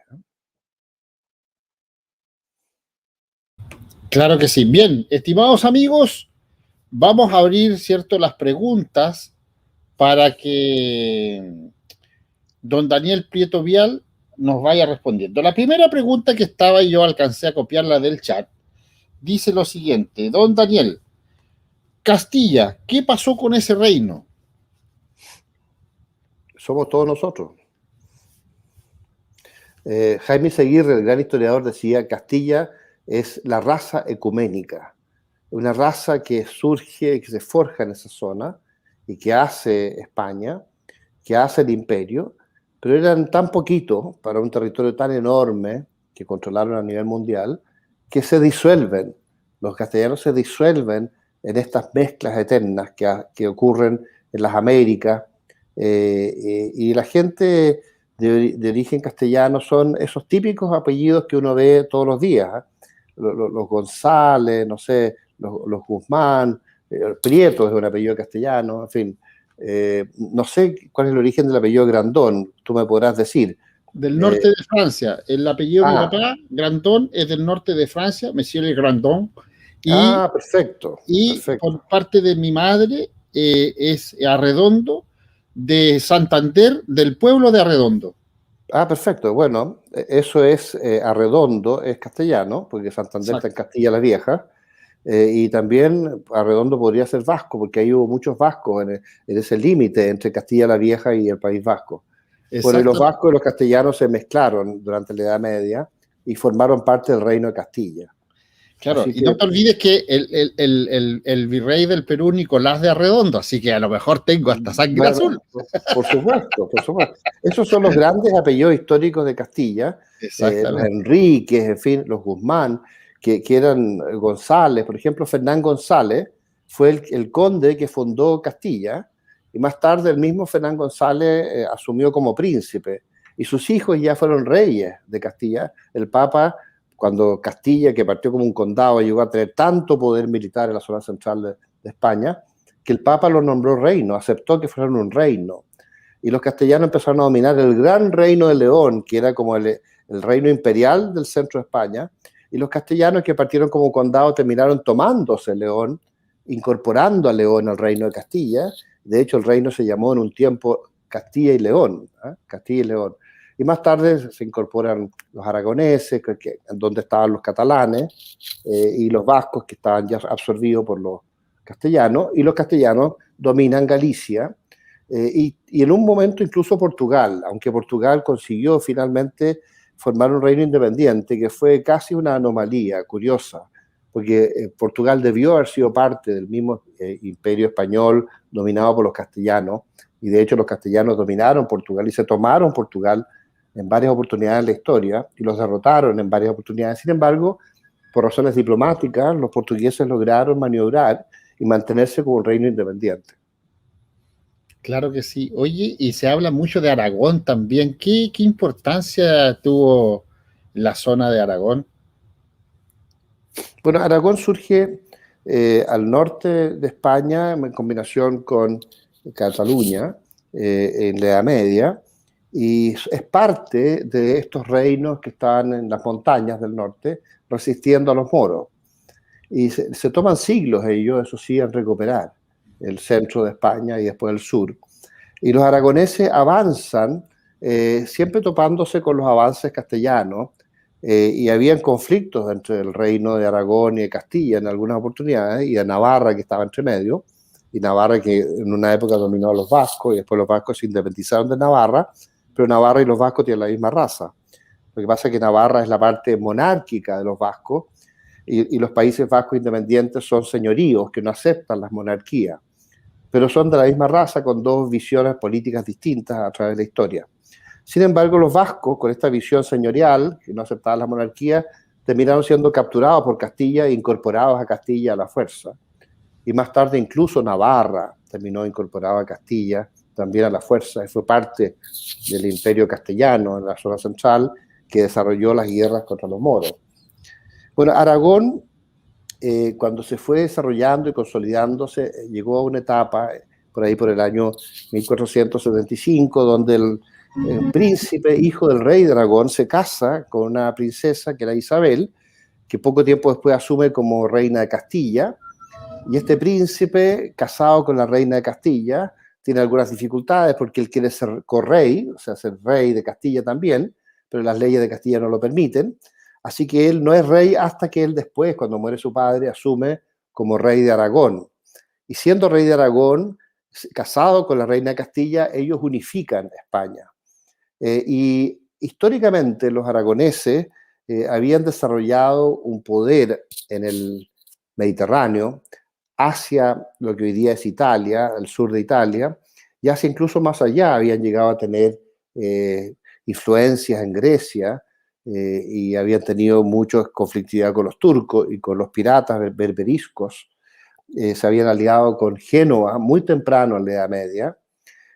Claro que sí. Bien, estimados amigos, vamos a abrir, ¿cierto?, las preguntas para que don Daniel Prieto Vial nos vaya respondiendo. La primera pregunta que estaba y yo alcancé a copiarla del chat dice lo siguiente: don Daniel, Castilla, ¿qué pasó con ese reino? Somos todos nosotros. Jaime Seguirre, el gran historiador, decía: Castilla es la raza ecuménica, una raza que surge, que se forja en esa zona y que hace España, que hace el imperio, pero eran tan poquitos para un territorio tan enorme que controlaron a nivel mundial, que se disuelven. Los castellanos se disuelven en estas mezclas eternas que ocurren en las Américas, y la gente de origen castellano son esos típicos apellidos que uno ve todos los días, ¿eh? Los González, no sé, los Guzmán, Prieto es un apellido castellano, en fin. No sé cuál es el origen del apellido Grandón, tú me podrás decir. Del norte de Francia. El apellido de mi papá, Grandón, es del norte de Francia, Monsieur le Grandon. Perfecto. Y perfecto. por parte de mi madre es Arredondo, de Santander, del pueblo de Arredondo. Perfecto. Bueno, eso es Arredondo, es castellano, porque Santander está en Castilla la Vieja. Y también Arredondo podría ser vasco, porque ahí hubo muchos vascos en ese límite entre Castilla la Vieja y el País Vasco. Bueno, y los vascos y los castellanos se mezclaron durante la Edad Media y formaron parte del Reino de Castilla. Claro, y no te olvides que el virrey del Perú, Nicolás de Arredondo, así que a lo mejor tengo hasta sangre azul. Por supuesto, por supuesto. Esos son los grandes apellidos históricos de Castilla, los Enríquez, en fin, los Guzmán, que eran González. Por ejemplo, Fernán González fue el conde que fundó Castilla, y más tarde el mismo Fernán González asumió como príncipe, y sus hijos ya fueron reyes de Castilla. El Papa, cuando Castilla, que partió como un condado, llegó a tener tanto poder militar en la zona central de España, que el Papa lo nombró reino, aceptó que fueran un reino. Y los castellanos empezaron a dominar el gran reino de León, que era como el reino imperial del centro de España, y los castellanos, que partieron como condado, terminaron tomándose León, incorporando a León al reino de Castilla. De hecho, el reino se llamó en un tiempo Castilla y León, Castilla y León. Y más tarde se incorporan los aragoneses, donde estaban los catalanes, y los vascos, que estaban ya absorbidos por los castellanos, y los castellanos dominan Galicia, y en un momento incluso Portugal, aunque Portugal consiguió finalmente formar un reino independiente, que fue casi una anomalía curiosa, porque Portugal debió haber sido parte del mismo imperio español dominado por los castellanos, y de hecho los castellanos dominaron Portugal y se tomaron Portugal en varias oportunidades en la historia, y los derrotaron en varias oportunidades. Sin embargo, por razones diplomáticas, los portugueses lograron maniobrar y mantenerse como un reino independiente. Claro que sí. Oye, y se habla mucho de Aragón también. ¿Qué importancia tuvo la zona de Aragón? Bueno, Aragón surge al norte de España en combinación con Cataluña en la Edad Media, y es parte de estos reinos que estaban en las montañas del norte resistiendo a los moros. Y se toman siglos ellos, eso sí, en recuperar el centro de España y después el sur. Y los aragoneses avanzan, siempre topándose con los avances castellanos, y habían conflictos entre el reino de Aragón y de Castilla en algunas oportunidades, y de Navarra, que estaba entre medio, y Navarra que en una época dominó a los vascos, y después los vascos se independizaron de Navarra, pero Navarra y los vascos tienen la misma raza. Lo que pasa es que Navarra es la parte monárquica de los vascos, y los países vascos independientes son señoríos que no aceptan las monarquías, pero son de la misma raza con dos visiones políticas distintas a través de la historia. Sin embargo, los vascos, con esta visión señorial, que no aceptaban la monarquía, terminaron siendo capturados por Castilla e incorporados a Castilla a la fuerza. Y más tarde incluso Navarra terminó incorporada a Castilla también a la fuerza, y fue parte del imperio castellano en la zona central que desarrolló las guerras contra los moros. Bueno, Aragón, cuando se fue desarrollando y consolidándose, llegó a una etapa, por ahí por el año 1475, donde el príncipe, hijo del rey de Aragón, se casa con una princesa que era Isabel, que poco tiempo después asume como reina de Castilla, y este príncipe, casado con la reina de Castilla, tiene algunas dificultades porque él quiere ser correy, o sea, ser rey de Castilla también, pero las leyes de Castilla no lo permiten. Así que él no es rey hasta que él después, cuando muere su padre, asume como rey de Aragón. Y siendo rey de Aragón, casado con la reina de Castilla, ellos unifican España. Y históricamente los aragoneses habían desarrollado un poder en el Mediterráneo hacia lo que hoy día es Italia, el sur de Italia, y hacia incluso más allá habían llegado a tener influencias en Grecia, y habían tenido mucha conflictividad con los turcos y con los piratas berberiscos. Se habían aliado con Génova muy temprano en la Edad Media,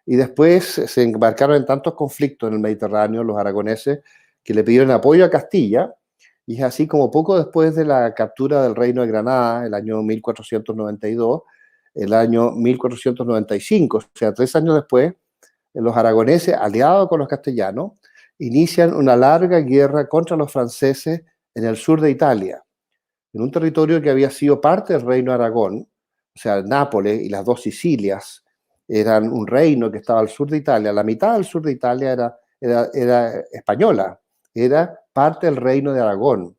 y después se embarcaron en tantos conflictos en el Mediterráneo los aragoneses que le pidieron apoyo a Castilla, y es así como poco después de la captura del Reino de Granada, el año 1492, el año 1495, o sea, 3 años después, los aragoneses, aliados con los castellanos, inician una larga guerra contra los franceses en el sur de Italia, en un territorio que había sido parte del Reino de Aragón, o sea, Nápoles y las dos Sicilias eran un reino que estaba al sur de Italia. La mitad del sur de Italia era española, era parte del Reino de Aragón.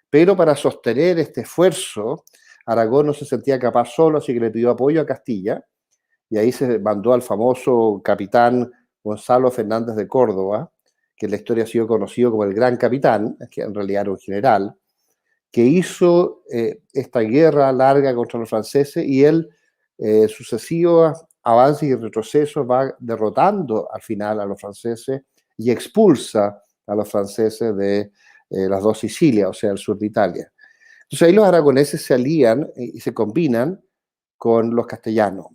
Pero para sostener este esfuerzo, Aragón no se sentía capaz solo, así que le pidió apoyo a Castilla, y ahí se mandó al famoso capitán Gonzalo Fernández de Córdoba, que en la historia ha sido conocido como el Gran Capitán, que en realidad era un general, que hizo esta guerra larga contra los franceses, y él, sucesivos avances y retrocesos, va derrotando al final a los franceses y expulsa a los franceses de las dos Sicilias, o sea, el sur de Italia. Entonces ahí los aragoneses se alían y se combinan con los castellanos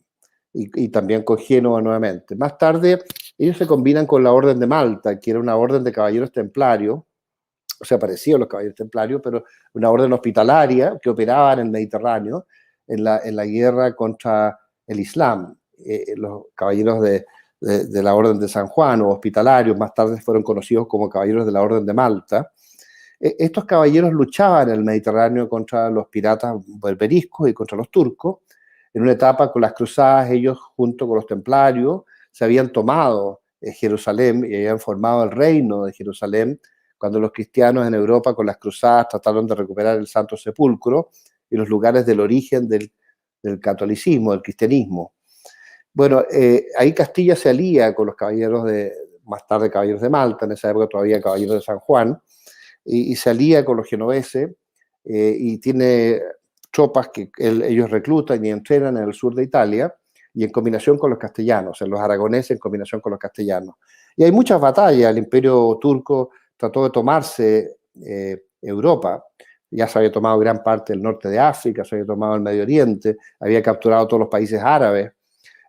y también con Génova nuevamente. Más tarde ellos se combinan con la Orden de Malta, que era una orden de caballeros templarios, o sea, parecido a los caballeros templarios, pero una orden hospitalaria que operaba en el Mediterráneo en la guerra contra el Islam. Los caballeros de la Orden de San Juan o hospitalarios más tarde fueron conocidos como caballeros de la Orden de Malta. Estos caballeros luchaban en el Mediterráneo contra los piratas berberiscos y contra los turcos. En una etapa con las cruzadas, ellos junto con los templarios se habían tomado Jerusalén y habían formado el reino de Jerusalén, cuando los cristianos en Europa con las cruzadas trataron de recuperar el Santo Sepulcro y los lugares del origen del catolicismo, del cristianismo. Bueno, ahí Castilla se alía con los caballeros más tarde caballeros de Malta, en esa época todavía caballeros de San Juan, y se alía con los genoveses, y tiene tropas que ellos reclutan y entrenan en el sur de Italia, y en combinación con los castellanos, en los aragoneses en combinación con los castellanos. Y hay muchas batallas, el imperio turco trató de tomarse Europa, ya se había tomado gran parte del norte de África, se había tomado el Medio Oriente, había capturado todos los países árabes,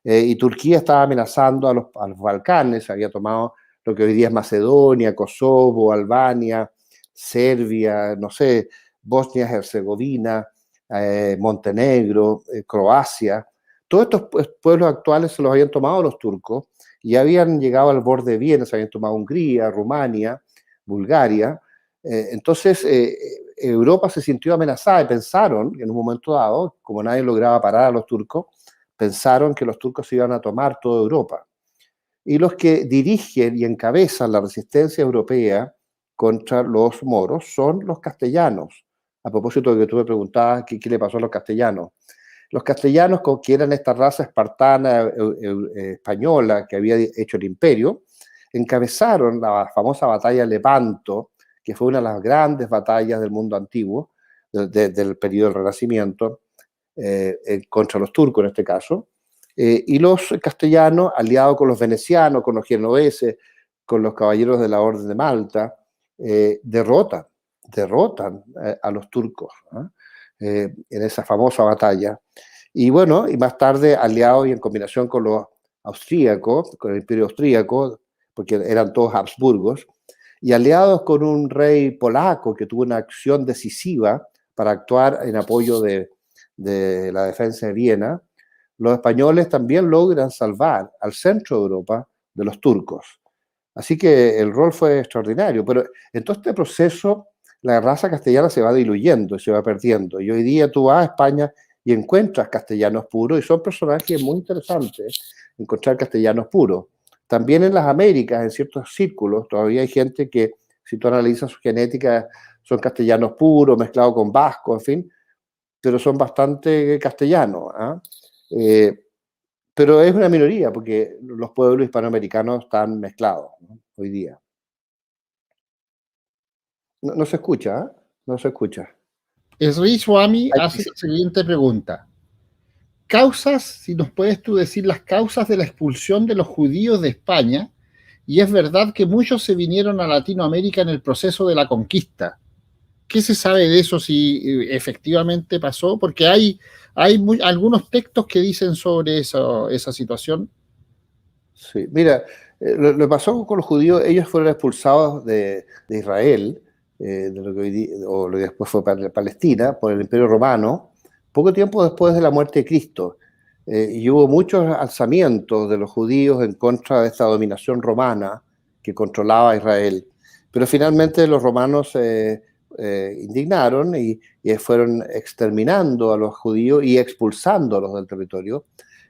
y Turquía estaba amenazando a los Balcanes, había tomado lo que hoy día es Macedonia, Kosovo, Albania, Serbia, no sé, Bosnia-Herzegovina, Montenegro, Croacia. Todos estos pueblos actuales se los habían tomado los turcos y habían llegado al borde de Viena, se habían tomado Hungría, Rumania, Bulgaria. Entonces, Europa se sintió amenazada y pensaron, en un momento dado, como nadie lograba parar a los turcos, pensaron que los turcos se iban a tomar toda Europa. Y los que dirigen y encabezan la resistencia europea contra los moros son los castellanos. A propósito de que tú me preguntabas qué le pasó a los castellanos. Los castellanos, que eran esta raza espartana española que había hecho el imperio, encabezaron la famosa batalla de Lepanto, que fue una de las grandes batallas del mundo antiguo, del periodo del Renacimiento, contra los turcos en este caso. Y los castellanos, aliados con los venecianos, con los genoveses, con los caballeros de la Orden de Malta, derrotan a los turcos en esa famosa batalla. Y bueno, y más tarde aliados y en combinación con los austríacos, con el imperio austríaco, porque eran todos Habsburgos, y aliados con un rey polaco que tuvo una acción decisiva para actuar en apoyo de la defensa de Viena, los españoles también logran salvar al centro de Europa de los turcos. Así que el rol fue extraordinario, pero en todo este proceso la raza castellana se va diluyendo y se va perdiendo. Y hoy día tú vas a España y encuentras castellanos puros y son personajes muy interesantes encontrar castellanos puros. También en las Américas, en ciertos círculos, todavía hay gente que, si tú analizas su genética, son castellanos puros, mezclados con vascos, en fin, pero son bastante castellanos. Pero es una minoría, porque los pueblos hispanoamericanos están mezclados, ¿no? Hoy día. No se escucha, ¿eh? No se escucha. Sri Swami hace la siguiente pregunta. Causas, si nos puedes tú decir las causas de la expulsión de los judíos de España, y es verdad que muchos se vinieron a Latinoamérica en el proceso de la conquista. ¿Qué se sabe de eso, si efectivamente pasó? Porque hay algunos textos que dicen sobre esa situación. Sí, mira, lo que pasó con los judíos, ellos fueron expulsados de Israel, de lo que o lo que después fue Palestina, por el Imperio Romano, poco tiempo después de la muerte de Cristo. Y hubo muchos alzamientos de los judíos en contra de esta dominación romana que controlaba a Israel. Pero finalmente los romanos se indignaron y fueron exterminando a los judíos y expulsándolos del territorio.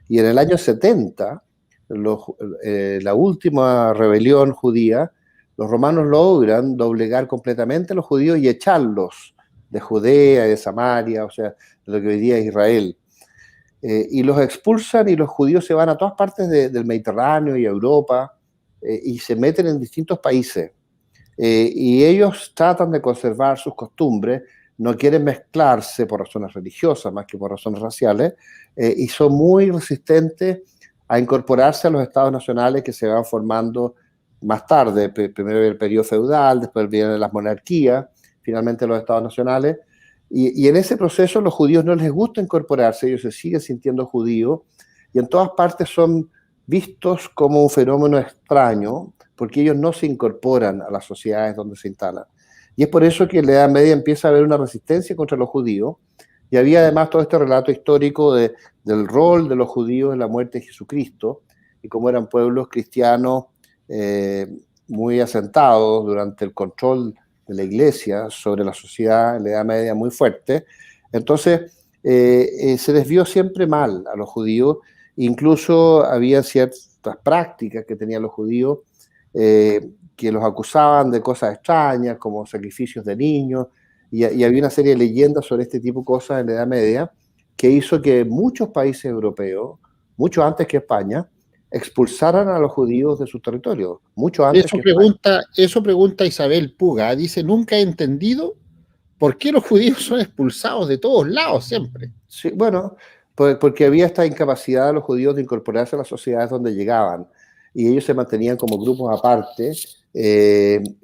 Y en el año 70, la última rebelión judía, los romanos logran doblegar completamente a los judíos y echarlos de Judea, de Samaria, o sea, de lo que hoy día es Israel. Y los expulsan y los judíos se van a todas partes del Mediterráneo y a Europa y se meten en distintos países. Y ellos tratan de conservar sus costumbres, no quieren mezclarse por razones religiosas más que por razones raciales, y son muy resistentes a incorporarse a los estados nacionales que se van formando más tarde. Primero el periodo feudal, después vienen las monarquías, finalmente los estados nacionales. Y en ese proceso los judíos no les gusta incorporarse, ellos se siguen sintiendo judíos y en todas partes son vistos como un fenómeno extraño porque ellos no se incorporan a las sociedades donde se instalan. Y es por eso que en la Edad Media empieza a haber una resistencia contra los judíos y había además todo este relato histórico del rol de los judíos en la muerte de Jesucristo y cómo eran pueblos cristianos muy asentados durante el control de la iglesia sobre la sociedad en la Edad Media muy fuerte. Entonces se les vio siempre mal a los judíos, incluso había ciertas prácticas que tenían los judíos que los acusaban de cosas extrañas como sacrificios de niños y había una serie de leyendas sobre este tipo de cosas en la Edad Media que hizo que muchos países europeos, mucho antes que España, expulsaran a los judíos de su territorio, mucho antes que España. Eso pregunta Isabel Puga, dice, nunca he entendido por qué los judíos son expulsados de todos lados siempre. Sí, bueno, porque había esta incapacidad de los judíos de incorporarse a las sociedades donde llegaban y ellos se mantenían como grupos aparte,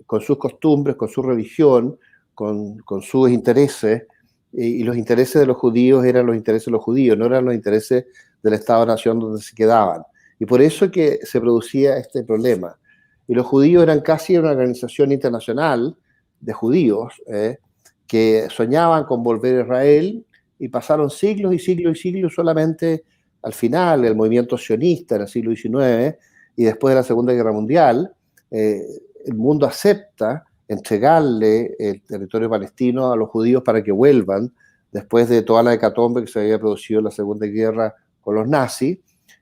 con sus costumbres, con su religión, con sus intereses, y los intereses de los judíos eran los intereses de los judíos, no eran los intereses del Estado-Nación donde se quedaban. Y por eso que se producía este problema. Y los judíos eran casi una organización internacional de judíos que soñaban con volver a Israel y pasaron siglos y siglos y siglos solamente al final, el movimiento sionista en el siglo XIX y después de la Segunda Guerra Mundial, el mundo acepta entregarle el territorio palestino a los judíos para que vuelvan después de toda la hecatombe que se había producido en la Segunda Guerra con los nazis,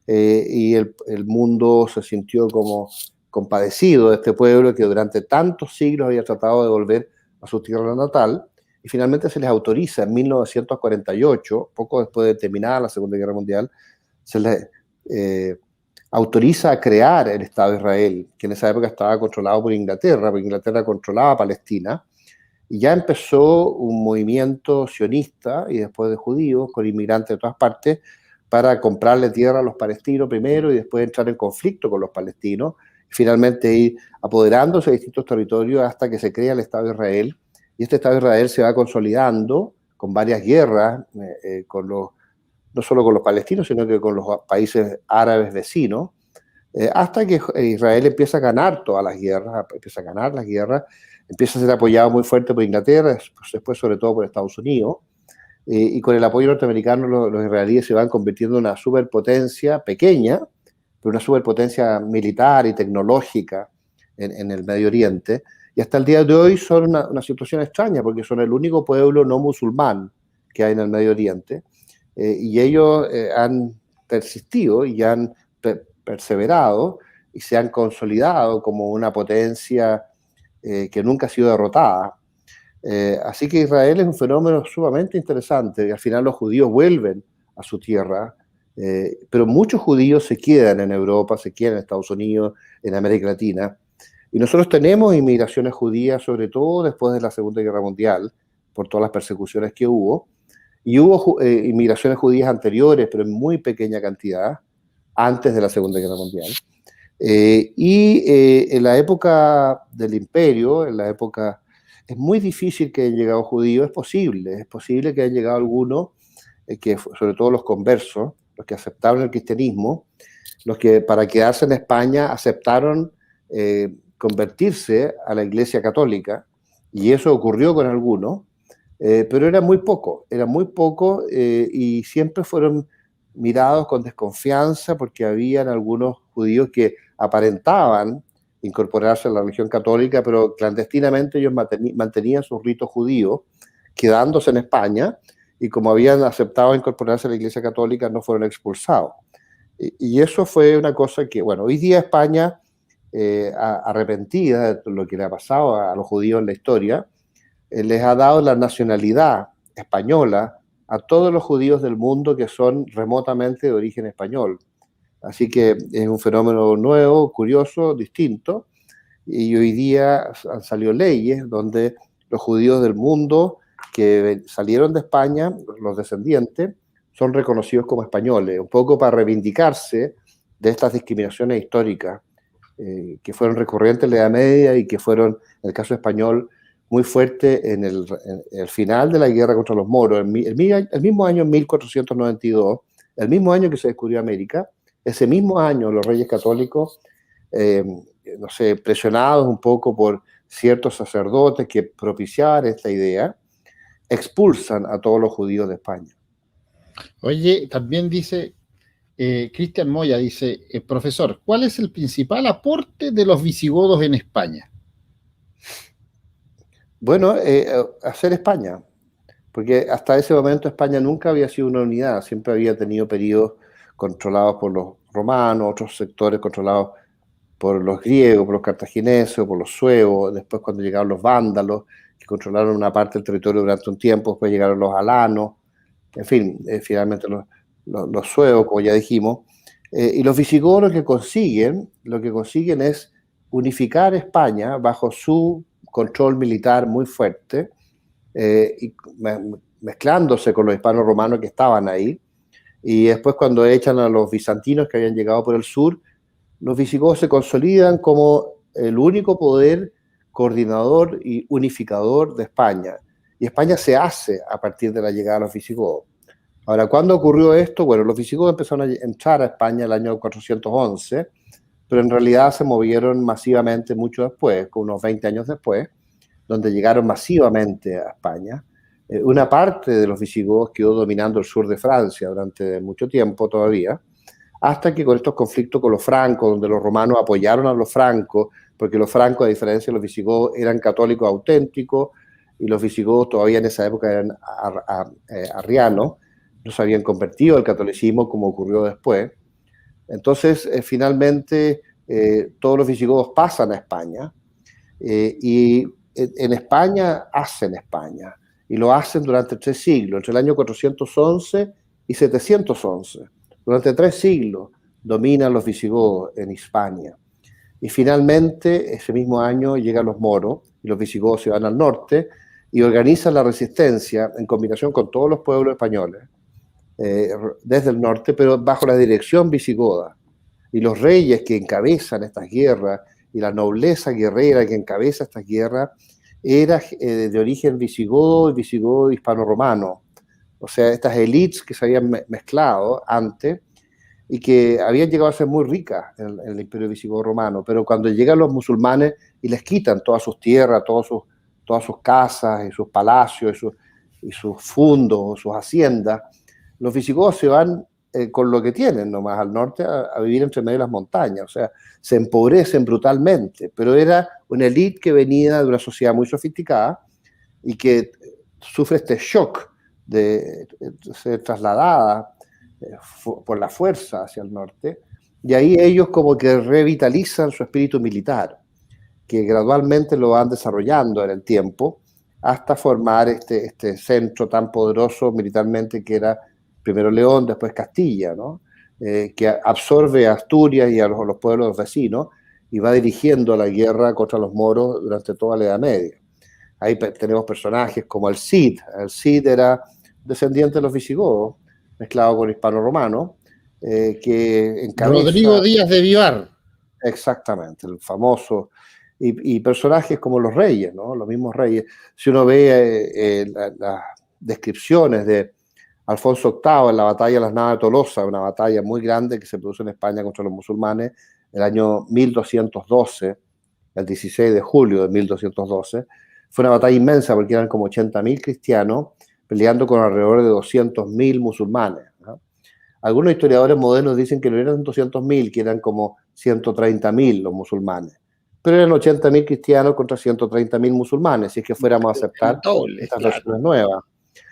y el mundo se sintió como compadecido de este pueblo que durante tantos siglos había tratado de volver a su tierra natal, y finalmente se les autoriza en 1948, poco después de terminar la Segunda Guerra Mundial, se les autoriza a crear el Estado de Israel, que en esa época estaba controlado por Inglaterra, porque Inglaterra controlaba Palestina, y ya empezó un movimiento sionista y después de judíos, con inmigrantes de todas partes, para comprarle tierra a los palestinos primero y después entrar en conflicto con los palestinos, y finalmente ir apoderándose de distintos territorios hasta que se crea el Estado de Israel. Y este Estado de Israel se va consolidando con varias guerras, no solo con los palestinos, sino que con los países árabes vecinos, hasta que Israel empieza a ganar todas las guerras, empieza a ser apoyado muy fuerte por Inglaterra, después sobre todo por Estados Unidos, y con el apoyo norteamericano los israelíes se van convirtiendo en una superpotencia pequeña, pero una superpotencia militar y tecnológica en el Medio Oriente, y hasta el día de hoy son una situación extraña, porque son el único pueblo no musulmán que hay en el Medio Oriente, y ellos han persistido y han perseverado y se han consolidado como una potencia que nunca ha sido derrotada. Así que Israel es un fenómeno sumamente interesante, y al final los judíos vuelven a su tierra, pero muchos judíos se quedan en Europa, se quedan en Estados Unidos, en América Latina, y nosotros tenemos inmigraciones judías, sobre todo después de la Segunda Guerra Mundial, por todas las persecuciones que hubo, y hubo inmigraciones judías anteriores, pero en muy pequeña cantidad, antes de la Segunda Guerra Mundial. En la época del imperio, es muy difícil que hayan llegado judíos, es posible que hayan llegado algunos, sobre todo los conversos, los que aceptaron el cristianismo, los que para quedarse en España aceptaron convertirse a la Iglesia Católica, y eso ocurrió con algunos, pero era muy poco, y siempre fueron mirados con desconfianza porque habían algunos judíos que aparentaban incorporarse a la religión católica, pero clandestinamente ellos mantenían sus ritos judíos, quedándose en España, y como habían aceptado incorporarse a la Iglesia Católica, no fueron expulsados. Y eso fue una cosa que, bueno, hoy día España, arrepentida de lo que le ha pasado a los judíos en la historia, les ha dado la nacionalidad española a todos los judíos del mundo que son remotamente de origen español. Así que es un fenómeno nuevo, curioso, distinto, y hoy día han salido leyes donde los judíos del mundo que salieron de España, los descendientes, son reconocidos como españoles, un poco para reivindicarse de estas discriminaciones históricas que fueron recurrentes en la Edad Media y que fueron, en el caso español, muy fuerte en el final de la guerra contra los moros, el mismo año, en 1492, el mismo año que se descubrió América. Ese mismo año los reyes católicos, no sé, presionados un poco por ciertos sacerdotes que propiciaban esta idea, expulsan a todos los judíos de España. Oye, también dice Cristian Moya, dice, profesor, ¿cuál es el principal aporte de los visigodos en España? Bueno, hacer España, porque hasta ese momento España nunca había sido una unidad, siempre había tenido periodos controlados por los romanos, otros sectores controlados por los griegos, por los cartagineses, por los suevos, después cuando llegaron los vándalos, que controlaron una parte del territorio durante un tiempo, después llegaron los alanos, en fin, finalmente los suevos, como ya dijimos, y los visigodos lo que consiguen es unificar España bajo su control militar muy fuerte, y mezclándose con los hispanos romanos que estaban ahí, y después cuando echan a los bizantinos que habían llegado por el sur, los visigodos se consolidan como el único poder coordinador y unificador de España, y España se hace a partir de la llegada de los visigodos. Ahora, ¿cuándo ocurrió esto? Bueno, los visigodos empezaron a entrar a España el año 411, pero en realidad se movieron masivamente mucho después, con unos 20 años después, donde llegaron masivamente a España. Una parte de los visigodos quedó dominando el sur de Francia durante mucho tiempo todavía, hasta que con estos conflictos con los francos, donde los romanos apoyaron a los francos, porque los francos, a diferencia de los visigodos, eran católicos auténticos, y los visigodos todavía en esa época eran arrianos, no se habían convertido al catolicismo como ocurrió después. Entonces, finalmente, todos los visigodos pasan a España, y en España hacen España, y lo hacen durante 3 siglos, entre el año 411 y 711. Durante 3 siglos dominan los visigodos en Hispania. Y finalmente, ese mismo año llegan los moros, y los visigodos se van al norte, y organizan la resistencia en combinación con todos los pueblos españoles, desde el norte, pero bajo la dirección visigoda. Y los reyes que encabezan estas guerras, y la nobleza guerrera que encabeza estas guerras, era de origen visigodo y visigodo hispano-romano. O sea, estas élites que se habían mezclado antes y que habían llegado a ser muy ricas en el imperio visigodo romano, pero cuando llegan los musulmanes y les quitan todas sus tierras, todas sus casas y sus palacios y sus fundos, sus haciendas, los visigodos se van con lo que tienen nomás al norte a vivir entre medio de las montañas. O sea, se empobrecen brutalmente, pero era una élite que venía de una sociedad muy sofisticada y que sufre este shock de ser trasladada por la fuerza hacia el norte, y ahí ellos como que revitalizan su espíritu militar, que gradualmente lo van desarrollando en el tiempo, hasta formar este centro tan poderoso militarmente que era primero León, después Castilla, ¿no? Que absorbe a Asturias y a los pueblos vecinos y va dirigiendo la guerra contra los moros durante toda la Edad Media. Ahí tenemos personajes como el Cid. El Cid era descendiente de los visigodos, mezclado con hispano-romano, que encabeza... Rodrigo Díaz de Vivar. Exactamente, el famoso... Y personajes como los reyes, ¿no? Los mismos reyes. Si uno ve las descripciones de Alfonso VIII en la batalla de las Navas de Tolosa, una batalla muy grande que se produce en España contra los musulmanes el año 1212, el 16 de julio de 1212, fue una batalla inmensa porque eran como 80.000 cristianos peleando con alrededor de 200.000 musulmanes, ¿no? Algunos historiadores modernos dicen que no eran 200.000, que eran como 130.000 los musulmanes, pero eran 80.000 cristianos contra 130.000 musulmanes, si es que fuéramos a aceptar estas versiones nuevas.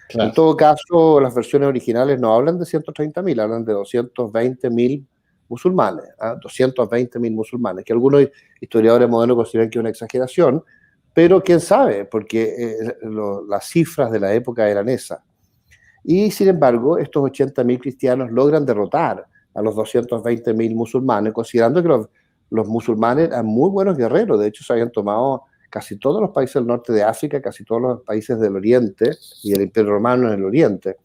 Claro. En todo caso, las versiones originales no hablan de 130.000, hablan de 220.000 musulmanes, 220.000 musulmanes, que algunos historiadores modernos consideran que es una exageración, pero quién sabe, porque las cifras de la época eran esas. Y sin embargo, estos 80.000 cristianos logran derrotar a los 220.000 musulmanes, considerando que los musulmanes eran muy buenos guerreros. De hecho, se habían tomado casi todos los países del norte de África, casi todos los países del oriente y el Imperio Romano en el oriente.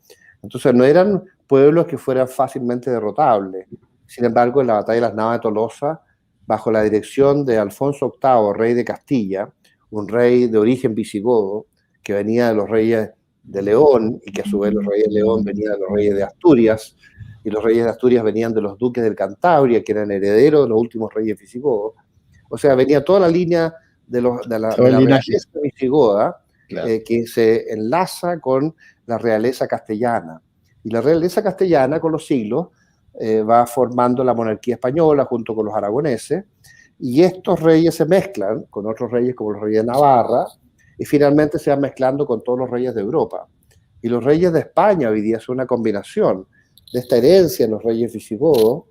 Entonces no eran pueblos que fueran fácilmente derrotables. Sin embargo, en la batalla de las Navas de Tolosa, bajo la dirección de Alfonso VIII, rey de Castilla, un rey de origen visigodo, que venía de los reyes de León, y que a su vez los reyes de León venían de los reyes de Asturias, y los reyes de Asturias venían de los duques del Cantabria, que eran herederos de los últimos reyes visigodos. O sea, venía toda la línea de la realeza visigoda, claro, que se enlaza con la realeza castellana. Y la realeza castellana, con los siglos, va formando la monarquía española junto con los aragoneses, y estos reyes se mezclan con otros reyes como los reyes de Navarra, y finalmente se van mezclando con todos los reyes de Europa. Y los reyes de España hoy día son una combinación de esta herencia en los reyes visigodos,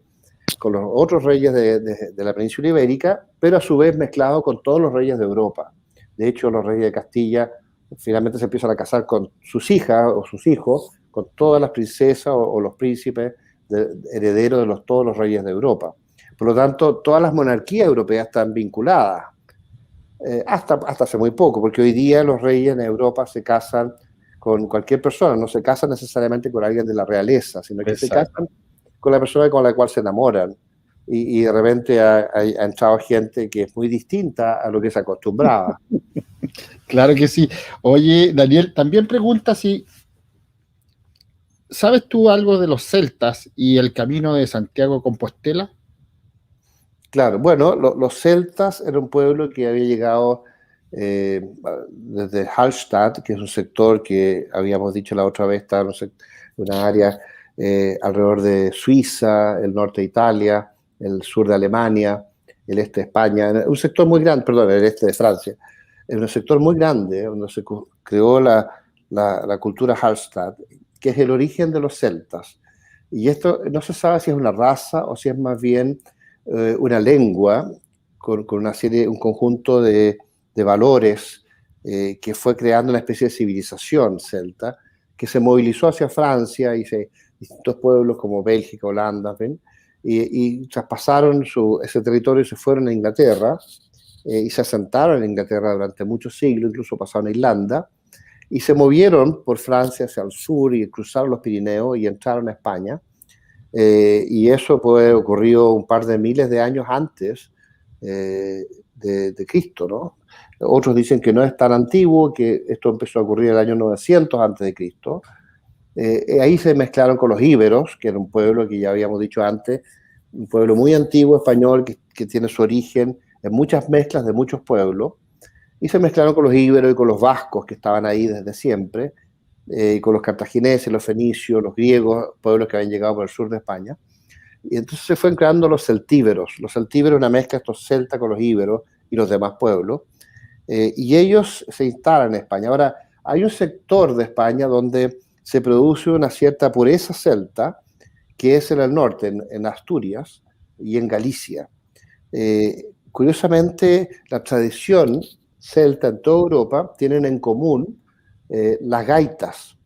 con los otros reyes de la península ibérica, pero a su vez mezclado con todos los reyes de Europa. De hecho, los reyes de Castilla finalmente se empiezan a casar con sus hijas o sus hijos, con todas las princesas o los príncipes herederos de todos los reyes de Europa. Por lo tanto, todas las monarquías europeas están vinculadas, hasta hace muy poco, porque hoy día los reyes en Europa se casan con cualquier persona, no se casan necesariamente con alguien de la realeza, sino que Exacto. Se casan con la persona con la cual se enamoran. Y de repente ha entrado gente que es muy distinta a lo que se acostumbraba. Claro que sí. Oye, Daniel, también pregunta si ¿sabes tú algo de los celtas y el camino de Santiago a Compostela? Claro, bueno, los celtas era un pueblo que había llegado desde Hallstatt, que es un sector que habíamos dicho la otra vez, está en una área alrededor de Suiza, el norte de Italia, el sur de Alemania, el este de España, un sector muy grande, perdón, el este de Francia, es un sector muy grande donde se creó la cultura Hallstatt, que es el origen de los celtas. Y esto no se sabe si es una raza o si es más bien una lengua con una serie, un conjunto de valores que fue creando una especie de civilización celta que se movilizó hacia Francia y distintos pueblos como Bélgica, Holanda, ¿ven? Y traspasaron ese territorio y se fueron a Inglaterra y se asentaron en Inglaterra durante muchos siglos, incluso pasaron a Irlanda, y se movieron por Francia hacia el sur y cruzaron los Pirineos y entraron a España. Y eso pues ocurrió un par de miles de años antes de Cristo, ¿no? Otros dicen que no es tan antiguo, que esto empezó a ocurrir en el año 900 antes de Cristo. Ahí se mezclaron con los íberos, que era un pueblo que ya habíamos dicho antes, un pueblo muy antiguo español que tiene su origen en muchas mezclas de muchos pueblos, y se mezclaron con los íberos y con los vascos que estaban ahí desde siempre, con los cartagineses, los fenicios, los griegos, pueblos que habían llegado por el sur de España. Y entonces se fueron creando los celtíberos. Los celtíberos, una mezcla de estos celtas con los íberos y los demás pueblos. Y ellos se instalan en España. Ahora, hay un sector de España donde se produce una cierta pureza celta, que es en el norte, en Asturias y en Galicia. Curiosamente, la tradición celta en toda Europa tienen en común las gaitas.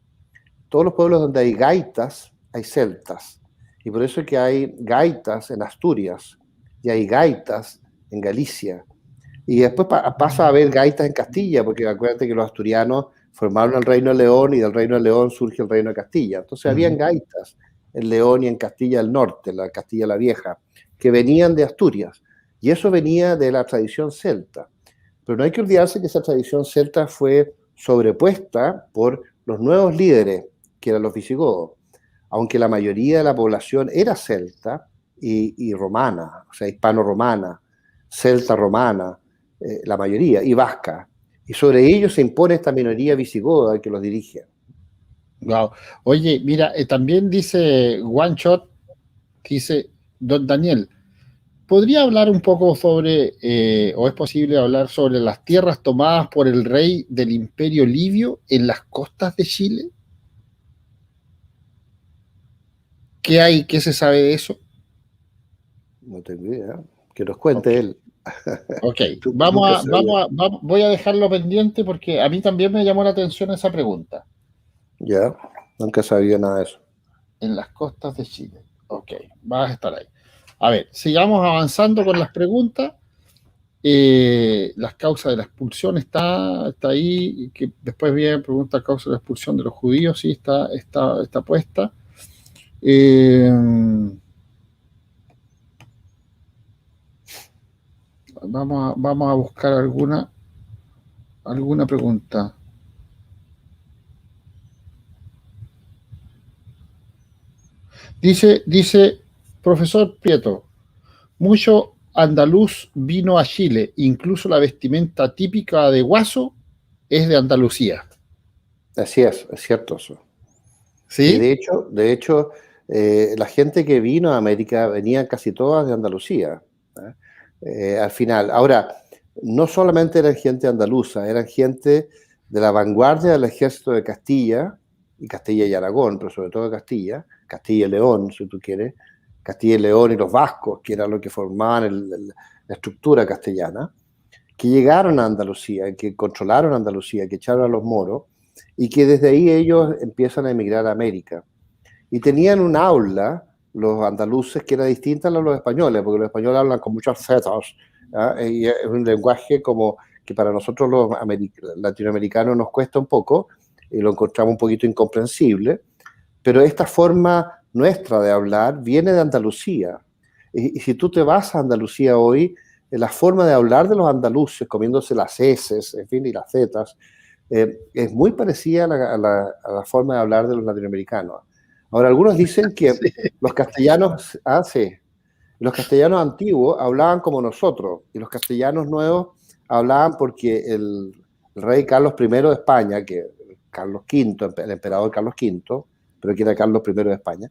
Todos los pueblos donde hay gaitas, hay celtas. Y por eso es que hay gaitas en Asturias y hay gaitas en Galicia. Y después pasa a haber gaitas en Castilla, porque acuérdate que los asturianos formaron el Reino de León y del Reino de León surge el Reino de Castilla. Entonces habían gaitas en León y en Castilla del Norte, la Castilla la Vieja, que venían de Asturias. Y eso venía de la tradición celta. Pero no hay que olvidarse que esa tradición celta fue sobrepuesta por los nuevos líderes, que eran los visigodos. Aunque la mayoría de la población era celta y romana, o sea, hispano-romana, celta-romana, la mayoría, y vasca. Y sobre ellos se impone esta minoría visigoda que los dirige. Wow. Oye, mira, también dice One Shot, dice Don Daniel, ¿podría hablar un poco sobre, o es posible hablar sobre las tierras tomadas por el rey del Imperio Libio en las costas de Chile? ¿Qué hay? ¿Qué se sabe de eso? No tengo idea. Que nos cuente él. Ok, voy a dejarlo pendiente porque a mí también me llamó la atención esa pregunta. Ya, nunca sabía nada de eso. En las costas de Chile. Ok, vas a estar ahí. A ver, sigamos avanzando con las preguntas. Las causas de la expulsión está ahí. Que después viene pregunta causa de la expulsión de los judíos. Sí, está puesta. Vamos a buscar alguna pregunta. Dice profesor Prieto, mucho andaluz vino a Chile, incluso la vestimenta típica de Guaso es de Andalucía. Así es cierto eso. ¿Sí? Y de hecho la gente que vino a América venía casi todas de Andalucía. Al final, ahora, no solamente eran gente andaluza, eran gente de la vanguardia del ejército de Castilla, y Castilla y Aragón, pero sobre todo Castilla y León, si tú quieres, Castilla y León y los vascos, que eran los que formaban la estructura castellana, que llegaron a Andalucía, que controlaron Andalucía, que echaron a los moros, y que desde ahí ellos empiezan a emigrar a América. Y tenían un aula, los andaluces, que era distinta a los españoles, porque los españoles hablan con muchos zetas, y es un lenguaje como que para nosotros los latinoamericanos nos cuesta un poco, y lo encontramos un poquito incomprensible, pero esta forma nuestra de hablar viene de Andalucía. Y si tú te vas a Andalucía hoy, la forma de hablar de los andaluces, comiéndose las eses, en fin, y las zetas, es muy parecida a la forma de hablar de los latinoamericanos. Ahora, algunos dicen que sí. Los castellanos antiguos hablaban como nosotros, y los castellanos nuevos hablaban porque el rey Carlos I de España, que Carlos V, el emperador Carlos V, pero que era Carlos I de España.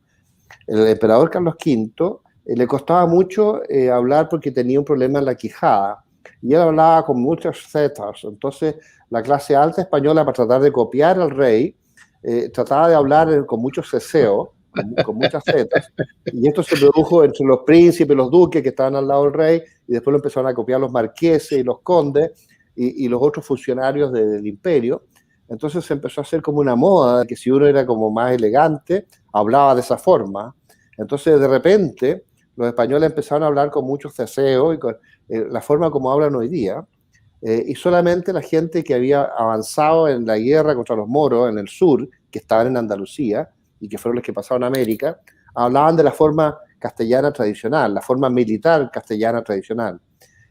El emperador Carlos V le costaba mucho hablar porque tenía un problema en la quijada, y él hablaba con muchas zetas. Entonces la clase alta española, para tratar de copiar al rey, trataba de hablar con mucho ceseo, con muchas zetas, y esto se produjo entre los príncipes, los duques que estaban al lado del rey, y después lo empezaron a copiar los marqueses y los condes y los otros funcionarios del imperio. Entonces se empezó a hacer como una moda de que si uno era como más elegante, hablaba de esa forma. Entonces de repente los españoles empezaron a hablar con mucho ceseo y con la forma como hablan hoy día, y solamente la gente que había avanzado en la guerra contra los moros en el sur, que estaban en Andalucía y que fueron los que pasaron a América, hablaban de la forma castellana tradicional, la forma militar castellana tradicional.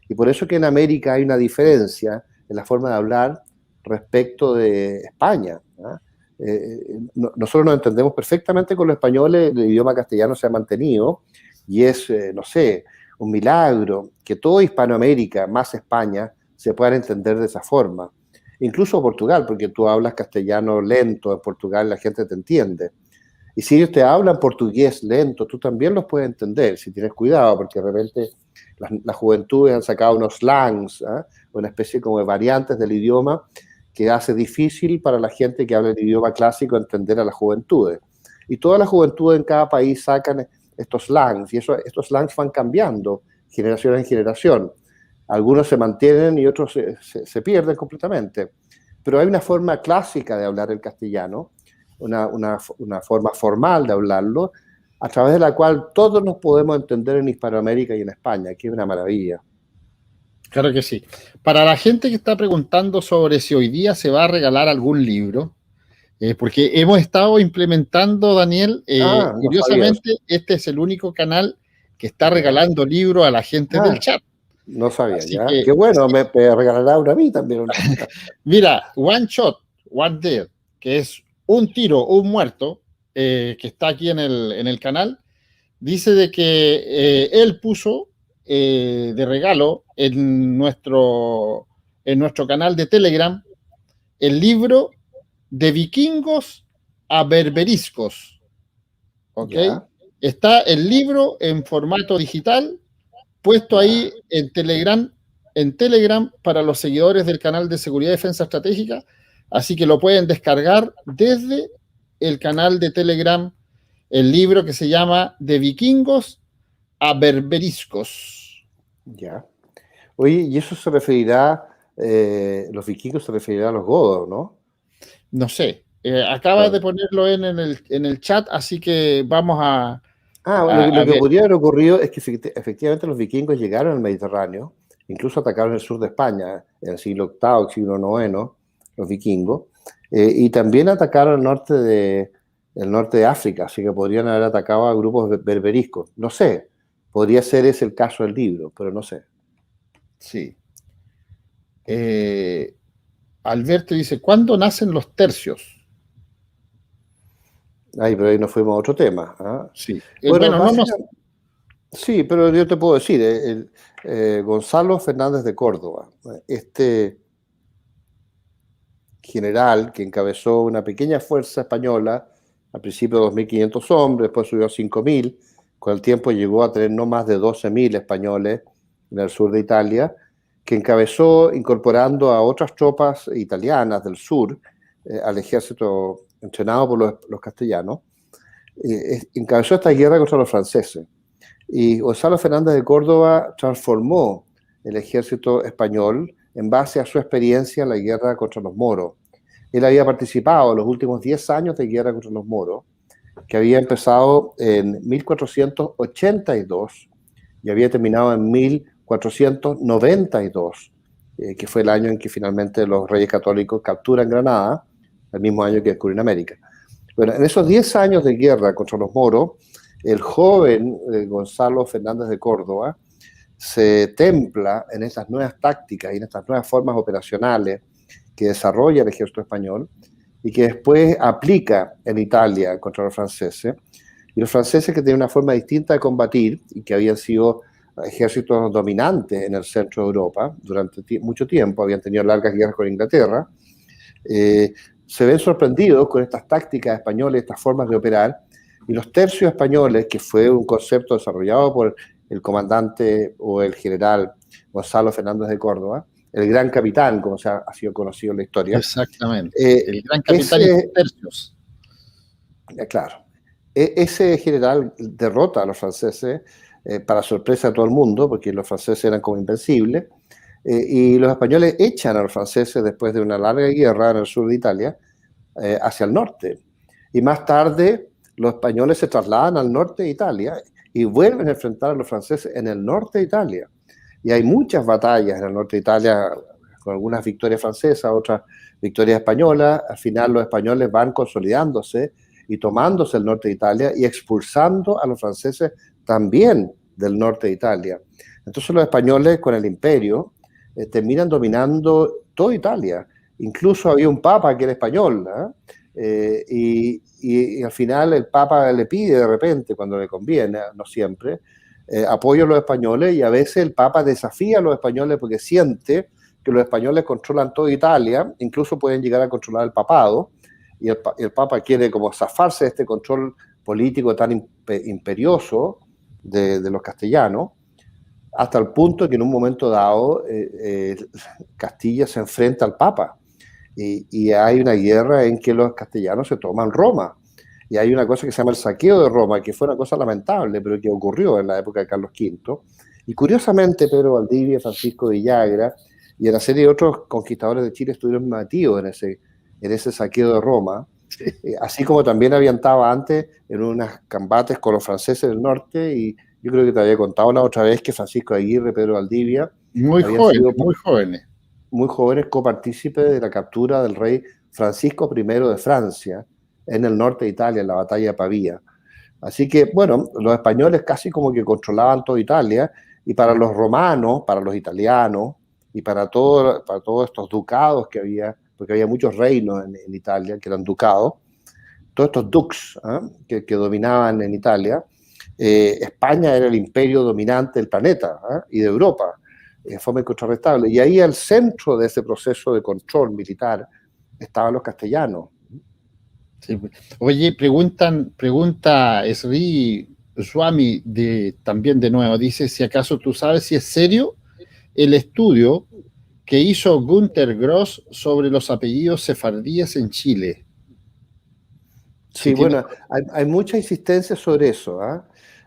Y por eso que en América hay una diferencia en la forma de hablar respecto de España. Nosotros nos entendemos perfectamente con los españoles, el idioma castellano se ha mantenido y es, no sé, un milagro que toda Hispanoamérica, más España, se puedan entender de esa forma. Incluso Portugal, porque tú hablas castellano lento, en Portugal la gente te entiende. Y si ellos te hablan portugués lento, tú también los puedes entender, si tienes cuidado, porque de repente las juventudes han sacado unos slangs, una especie como de variantes del idioma que hace difícil para la gente que habla el idioma clásico entender a las juventudes. Y todas las juventudes en cada país sacan estos slangs, y estos slangs van cambiando generación en generación. Algunos se mantienen y otros se pierden completamente. Pero hay una forma clásica de hablar el castellano, una forma formal de hablarlo, a través de la cual todos nos podemos entender en Hispanoamérica y en España, que es una maravilla. Claro que sí. Para la gente que está preguntando sobre si hoy día se va a regalar algún libro, porque hemos estado implementando, Daniel, No curiosamente, este es el único canal que está regalando libros a la gente del chat. No sabía. Así ya. Que, qué bueno, me regalará uno a mí también. Mira, One Shot, One Dead, que es un tiro, un muerto, que está aquí en el canal, dice de que él puso de regalo en nuestro canal de Telegram el libro De vikingos a berberiscos. ¿Ok? Ya. Está el libro en formato digital puesto ahí en Telegram para los seguidores del canal de Seguridad y Defensa Estratégica, así que lo pueden descargar desde el canal de Telegram, el libro que se llama De vikingos a berberiscos. Ya. Oye, ¿y eso se referirá, los vikingos se referirá a los godos, ¿no? No sé, acabas de ponerlo en el chat, así que vamos a... Lo que podría haber ocurrido es que efectivamente los vikingos llegaron al Mediterráneo, incluso atacaron el sur de España en el siglo VIII, siglo IX, los vikingos, y también atacaron el norte de África, así que podrían haber atacado a grupos berberiscos. No sé, podría ser ese el caso del libro, pero no sé. Sí. Alberto dice, ¿cuándo nacen los tercios? Ay, pero ahí nos fuimos a otro tema. Sí. Bueno, sí, pero yo te puedo decir, Gonzalo Fernández de Córdoba, este general que encabezó una pequeña fuerza española, al principio 2.500 hombres, después subió a 5.000, con el tiempo llegó a tener no más de 12.000 españoles en el sur de Italia, que encabezó incorporando a otras tropas italianas del sur al ejército entrenado por los castellanos, encabezó esta guerra contra los franceses. Y Gonzalo Fernández de Córdoba transformó el ejército español en base a su experiencia en la guerra contra los moros. Él había participado en los últimos 10 años de guerra contra los moros, que había empezado en 1482 y había terminado en 1492, que fue el año en que finalmente los reyes católicos capturan Granada, el mismo año que descubren América. Bueno, en esos 10 años de guerra contra los moros, el joven Gonzalo Fernández de Córdoba se templa en estas nuevas tácticas y en estas nuevas formas operacionales que desarrolla el ejército español y que después aplica en Italia contra los franceses. Y los franceses, que tenían una forma distinta de combatir y que habían sido ejércitos dominantes en el centro de Europa durante mucho tiempo, habían tenido largas guerras con Inglaterra, se ven sorprendidos con estas tácticas españolas, estas formas de operar, y los tercios españoles, que fue un concepto desarrollado por el comandante o el general Gonzalo Fernández de Córdoba, el gran capitán, como ha sido conocido en la historia. Exactamente, el gran capitán y sus tercios. Claro, ese general derrota a los franceses para sorpresa de todo el mundo, porque los franceses eran como invencibles, y los españoles echan a los franceses después de una larga guerra en el sur de Italia hacia el norte. Y más tarde los españoles se trasladan al norte de Italia y vuelven a enfrentar a los franceses en el norte de Italia. Y hay muchas batallas en el norte de Italia, con algunas victorias francesas, otras victorias españolas. Al final los españoles van consolidándose y tomándose el norte de Italia y expulsando a los franceses también del norte de Italia. Entonces los españoles con el imperio terminan dominando toda Italia. Incluso había un papa que era español, y al final el papa le pide de repente, cuando le conviene, no siempre, apoyo a los españoles, y a veces el papa desafía a los españoles porque siente que los españoles controlan toda Italia, incluso pueden llegar a controlar el papado, y el papa quiere como zafarse de este control político tan imperioso de los castellanos, hasta el punto que en un momento dado Castilla se enfrenta al papa, y hay una guerra en que los castellanos se toman Roma, y hay una cosa que se llama el saqueo de Roma, que fue una cosa lamentable, pero que ocurrió en la época de Carlos V, y curiosamente Pedro Valdivia, Francisco Villagra y una serie de otros conquistadores de Chile estuvieron metidos en ese saqueo de Roma, así como también habían estado antes en unos combates con los franceses del norte, y yo creo que te había contado la otra vez que Francisco Aguirre, Pedro Valdivia, muy jóvenes, copartícipes de la captura del rey Francisco I de Francia en el norte de Italia, en la batalla de Pavía. Así que, bueno, los españoles casi como que controlaban toda Italia, y para los romanos, para los italianos y para todos estos ducados que había, porque había muchos reinos en Italia que eran ducados, todos estos dux que dominaban en Italia, España era el imperio dominante del planeta y de Europa, en forma incontrastable. Y ahí al centro de ese proceso de control militar estaban los castellanos. Sí. Oye, pregunta Sri Swami también de nuevo, dice si acaso tú sabes si es serio el estudio que hizo Günter Gross sobre los apellidos sefardíes en Chile. Sí, bueno, hay mucha insistencia sobre eso.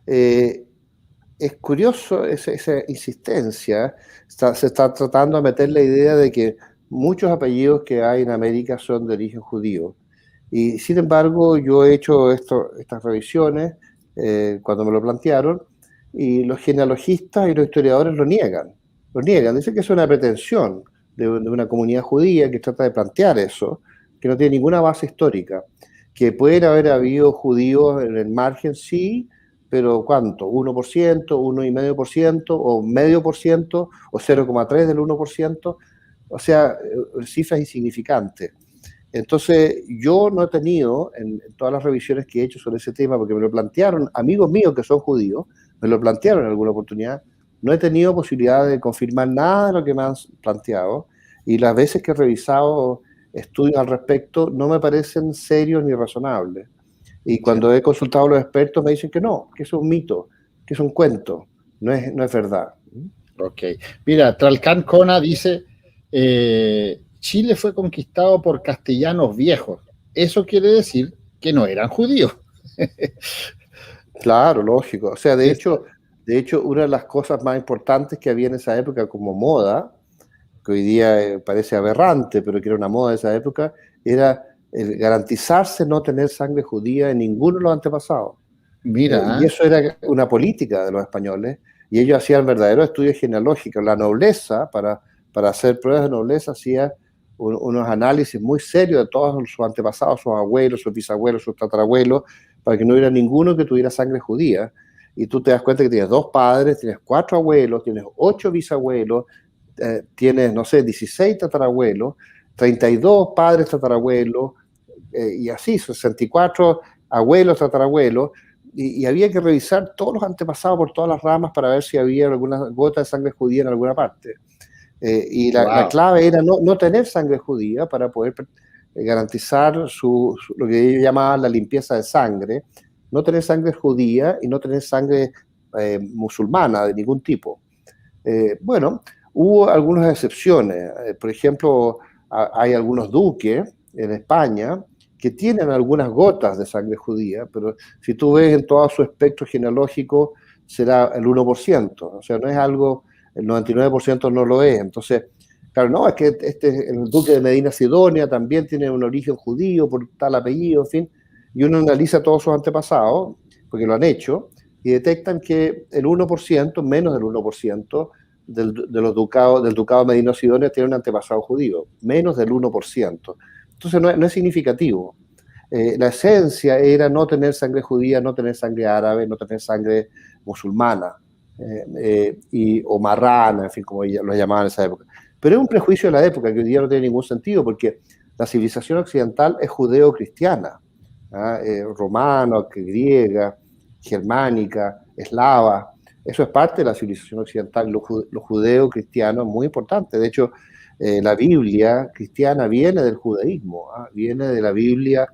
Es curioso esa insistencia. Se está tratando de meter la idea de que muchos apellidos que hay en América son de origen judío. Y sin embargo, yo he hecho estas revisiones cuando me lo plantearon, y los genealogistas y los historiadores lo niegan. Dicen que es una pretensión de una comunidad judía que trata de plantear eso, que no tiene ninguna base histórica. Que pueden haber habido judíos en el margen, sí, pero ¿cuánto? ¿1%, 1,5%, o 0,5%, o 0,3% del 1%? O sea, cifras insignificantes. Entonces, yo no he tenido, en todas las revisiones que he hecho sobre ese tema, porque me lo plantearon amigos míos que son judíos, me lo plantearon en alguna oportunidad, no he tenido posibilidad de confirmar nada de lo que me han planteado, y las veces que he revisado estudios al respecto no me parecen serios ni razonables. Y cuando he consultado a los expertos me dicen que no, que es un mito, que es un cuento, no es verdad. Ok. Mira, Tralcán Cona dice, Chile fue conquistado por castellanos viejos. Eso quiere decir que no eran judíos. Claro, lógico. O sea, de hecho, una de las cosas más importantes que había en esa época como moda, que hoy día parece aberrante, pero que era una moda de esa época, era el garantizarse no tener sangre judía en ninguno de los antepasados. Mira. Y eso era una política de los españoles, y ellos hacían verdaderos estudios genealógicos. La nobleza, para hacer pruebas de nobleza, hacía unos análisis muy serios de todos sus antepasados, sus abuelos, sus bisabuelos, sus tatarabuelos, para que no hubiera ninguno que tuviera sangre judía. Y tú te das cuenta que tienes 2 padres, tienes 4 abuelos, tienes 8 bisabuelos, tienes, no sé, 16 tatarabuelos, 32 padres tatarabuelos, y así, 64 abuelos tatarabuelos, y había que revisar todos los antepasados por todas las ramas para ver si había alguna gota de sangre judía en alguna parte. Y la clave era no tener sangre judía para poder garantizar lo que ellos llamaban la limpieza de sangre, no tener sangre judía y no tener sangre musulmana de ningún tipo. Bueno, hubo algunas excepciones. Por ejemplo, hay algunos duques en España que tienen algunas gotas de sangre judía, pero si tú ves en todo su espectro genealógico, será el 1%. O sea, no es algo, el 99% no lo es. Entonces, claro, no, es que el duque de Medina Sidonia también tiene un origen judío por tal apellido, en fin, y uno analiza todos sus antepasados, porque lo han hecho, y detectan que el 1%, menos del 1%, del ducado de Medina Sidonia tiene un antepasado judío, menos del 1%. Entonces no es significativo. La esencia era no tener sangre judía, no tener sangre árabe, no tener sangre musulmana, o marrana, en fin, como lo llamaban en esa época. Pero es un prejuicio de la época que hoy día no tiene ningún sentido, porque la civilización occidental es judeo-cristiana, romana, griega, germánica, eslava. Eso es parte de la civilización occidental. Lo judeo-cristiano es muy importante. De hecho, la Biblia cristiana viene del judaísmo, viene de la Biblia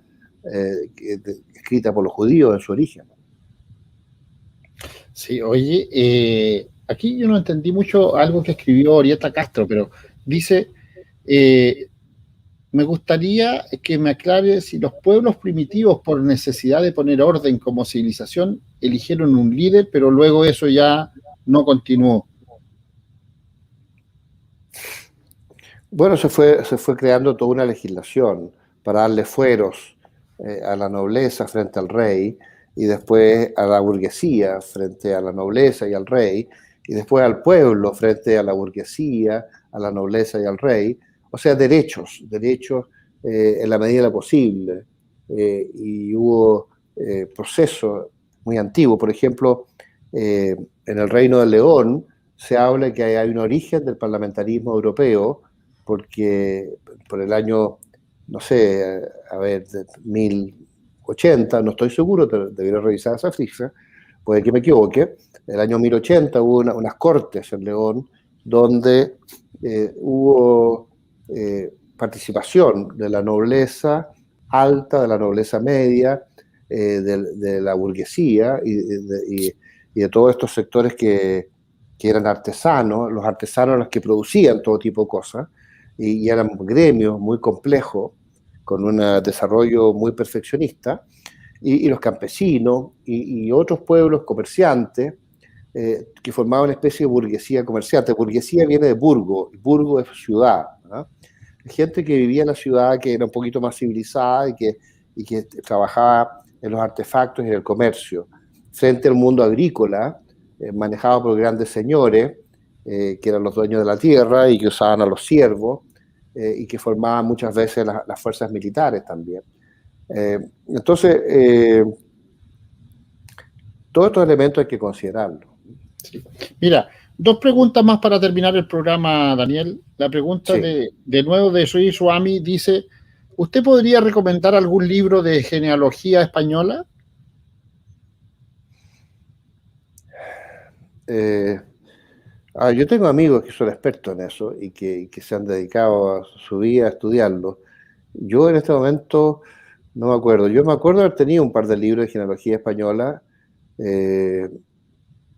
escrita por los judíos en su origen. Sí, oye, aquí yo no entendí mucho algo que escribió Orieta Castro, pero dice, me gustaría que me aclare si los pueblos primitivos, por necesidad de poner orden como civilización, eligieron un líder, pero luego eso ya no continuó. Bueno, se fue creando toda una legislación para darle fueros a la nobleza frente al rey, y después a la burguesía frente a la nobleza y al rey, y después al pueblo frente a la burguesía, a la nobleza y al rey. O sea, derechos en la medida de lo posible. Y hubo procesos muy antiguos. Por ejemplo, en el Reino de León se habla que hay un origen del parlamentarismo europeo, porque por el año, no sé, a ver, 1080, no estoy seguro, debería revisar esa cifra, puede que me equivoque. En el año 1080 hubo unas cortes en León donde hubo participación de la nobleza alta, de la nobleza media, de la burguesía y de todos estos sectores que eran artesanos, los artesanos los que producían todo tipo de cosas, y eran gremios muy complejos, con un desarrollo muy perfeccionista, y los campesinos y otros pueblos comerciantes que formaban una especie de burguesía comerciante. Burguesía viene de burgo, y burgo es ciudad, ¿no? Gente que vivía en la ciudad, que era un poquito más civilizada y que trabajaba en los artefactos y en el comercio, frente al mundo agrícola, manejado por grandes señores, que eran los dueños de la tierra y que usaban a los siervos, y que formaban muchas veces las fuerzas militares también. Entonces, todos estos elementos hay que considerarlos. Sí. Mira, dos preguntas más para terminar el programa, Daniel. La pregunta Sí. de nuevo de Sri Swami dice, ¿usted podría recomendar algún libro de genealogía española? Yo tengo amigos que son expertos en eso y que se han dedicado a su vida a estudiarlo. Yo en este momento no me acuerdo. Yo me acuerdo de haber tenido un par de libros de genealogía española,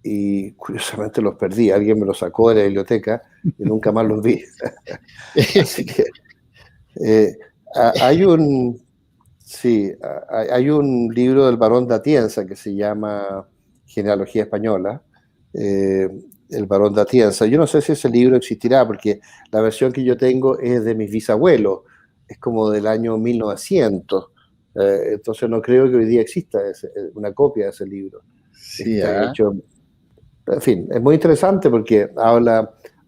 y curiosamente los perdí. Alguien me los sacó de la biblioteca y nunca más los vi. Así que hay un libro del Barón de Atienza que se llama Genealogía Española. El Barón de Atienza. Yo no sé si ese libro existirá, porque la versión que yo tengo es de mis bisabuelos, es como del año 1900. Entonces no creo que hoy día exista una copia de ese libro. Sí, Está hecho. En fin, es muy interesante porque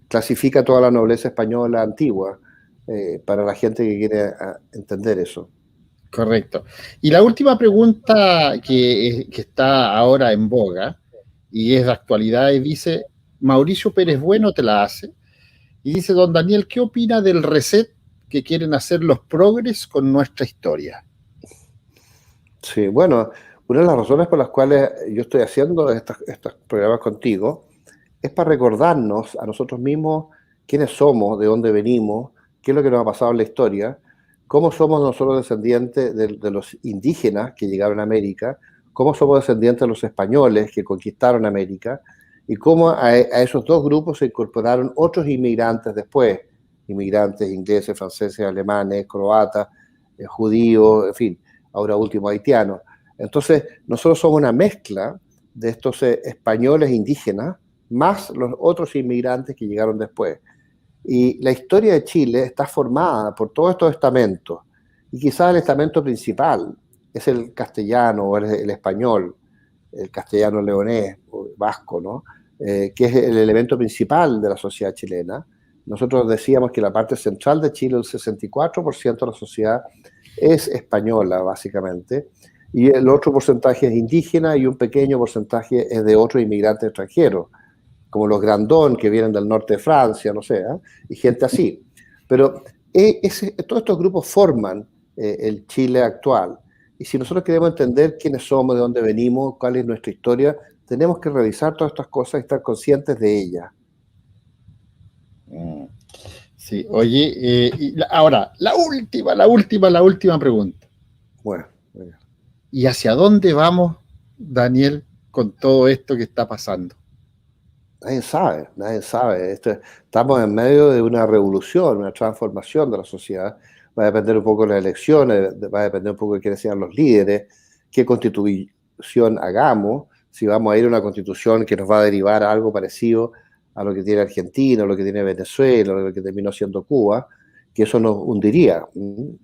clasifica toda la nobleza española antigua, para la gente que quiere entender eso. correcto. Y la última pregunta que está ahora en boga y es de actualidad y dice, Mauricio Pérez Bueno te la hace y dice, don Daniel, ¿qué opina del reset que quieren hacer los progres con nuestra historia? Sí, bueno, una de las razones por las cuales yo estoy haciendo estos programas contigo es para recordarnos a nosotros mismos quiénes somos, de dónde venimos, qué es lo que nos ha pasado en la historia, cómo somos nosotros descendientes de los indígenas que llegaron a América, cómo somos descendientes de los españoles que conquistaron América, y cómo a esos dos grupos se incorporaron otros inmigrantes después, inmigrantes ingleses, franceses, alemanes, croatas, judíos, en fin, ahora último haitianos. Entonces, nosotros somos una mezcla de estos españoles indígenas más los otros inmigrantes que llegaron después. Y la historia de Chile está formada por todos estos estamentos, y quizás el estamento principal es el castellano o el español, el castellano leonés o vasco, ¿no? Que es el elemento principal de la sociedad chilena. Nosotros decíamos que la parte central de Chile, el 64% de la sociedad es española, básicamente, y el otro porcentaje es indígena y un pequeño porcentaje es de otros inmigrantes extranjeros, como los Grandón, que vienen del norte de Francia, no sé, ¿eh? Y gente así. Pero todos estos grupos forman el Chile actual. Y si nosotros queremos entender quiénes somos, de dónde venimos, cuál es nuestra historia, tenemos que revisar todas estas cosas y estar conscientes de ellas. Sí, oye, ahora, la última pregunta. Bueno. ¿Y hacia dónde vamos, Daniel, con todo esto que está pasando? Nadie sabe. Estamos en medio de una revolución, una transformación de la sociedad. Va a depender un poco de las elecciones, va a depender un poco de quiénes sean los líderes, qué constitución hagamos, si vamos a ir a una constitución que nos va a derivar a algo parecido a lo que tiene Argentina, a lo que tiene Venezuela, a lo que terminó siendo Cuba, que eso nos hundiría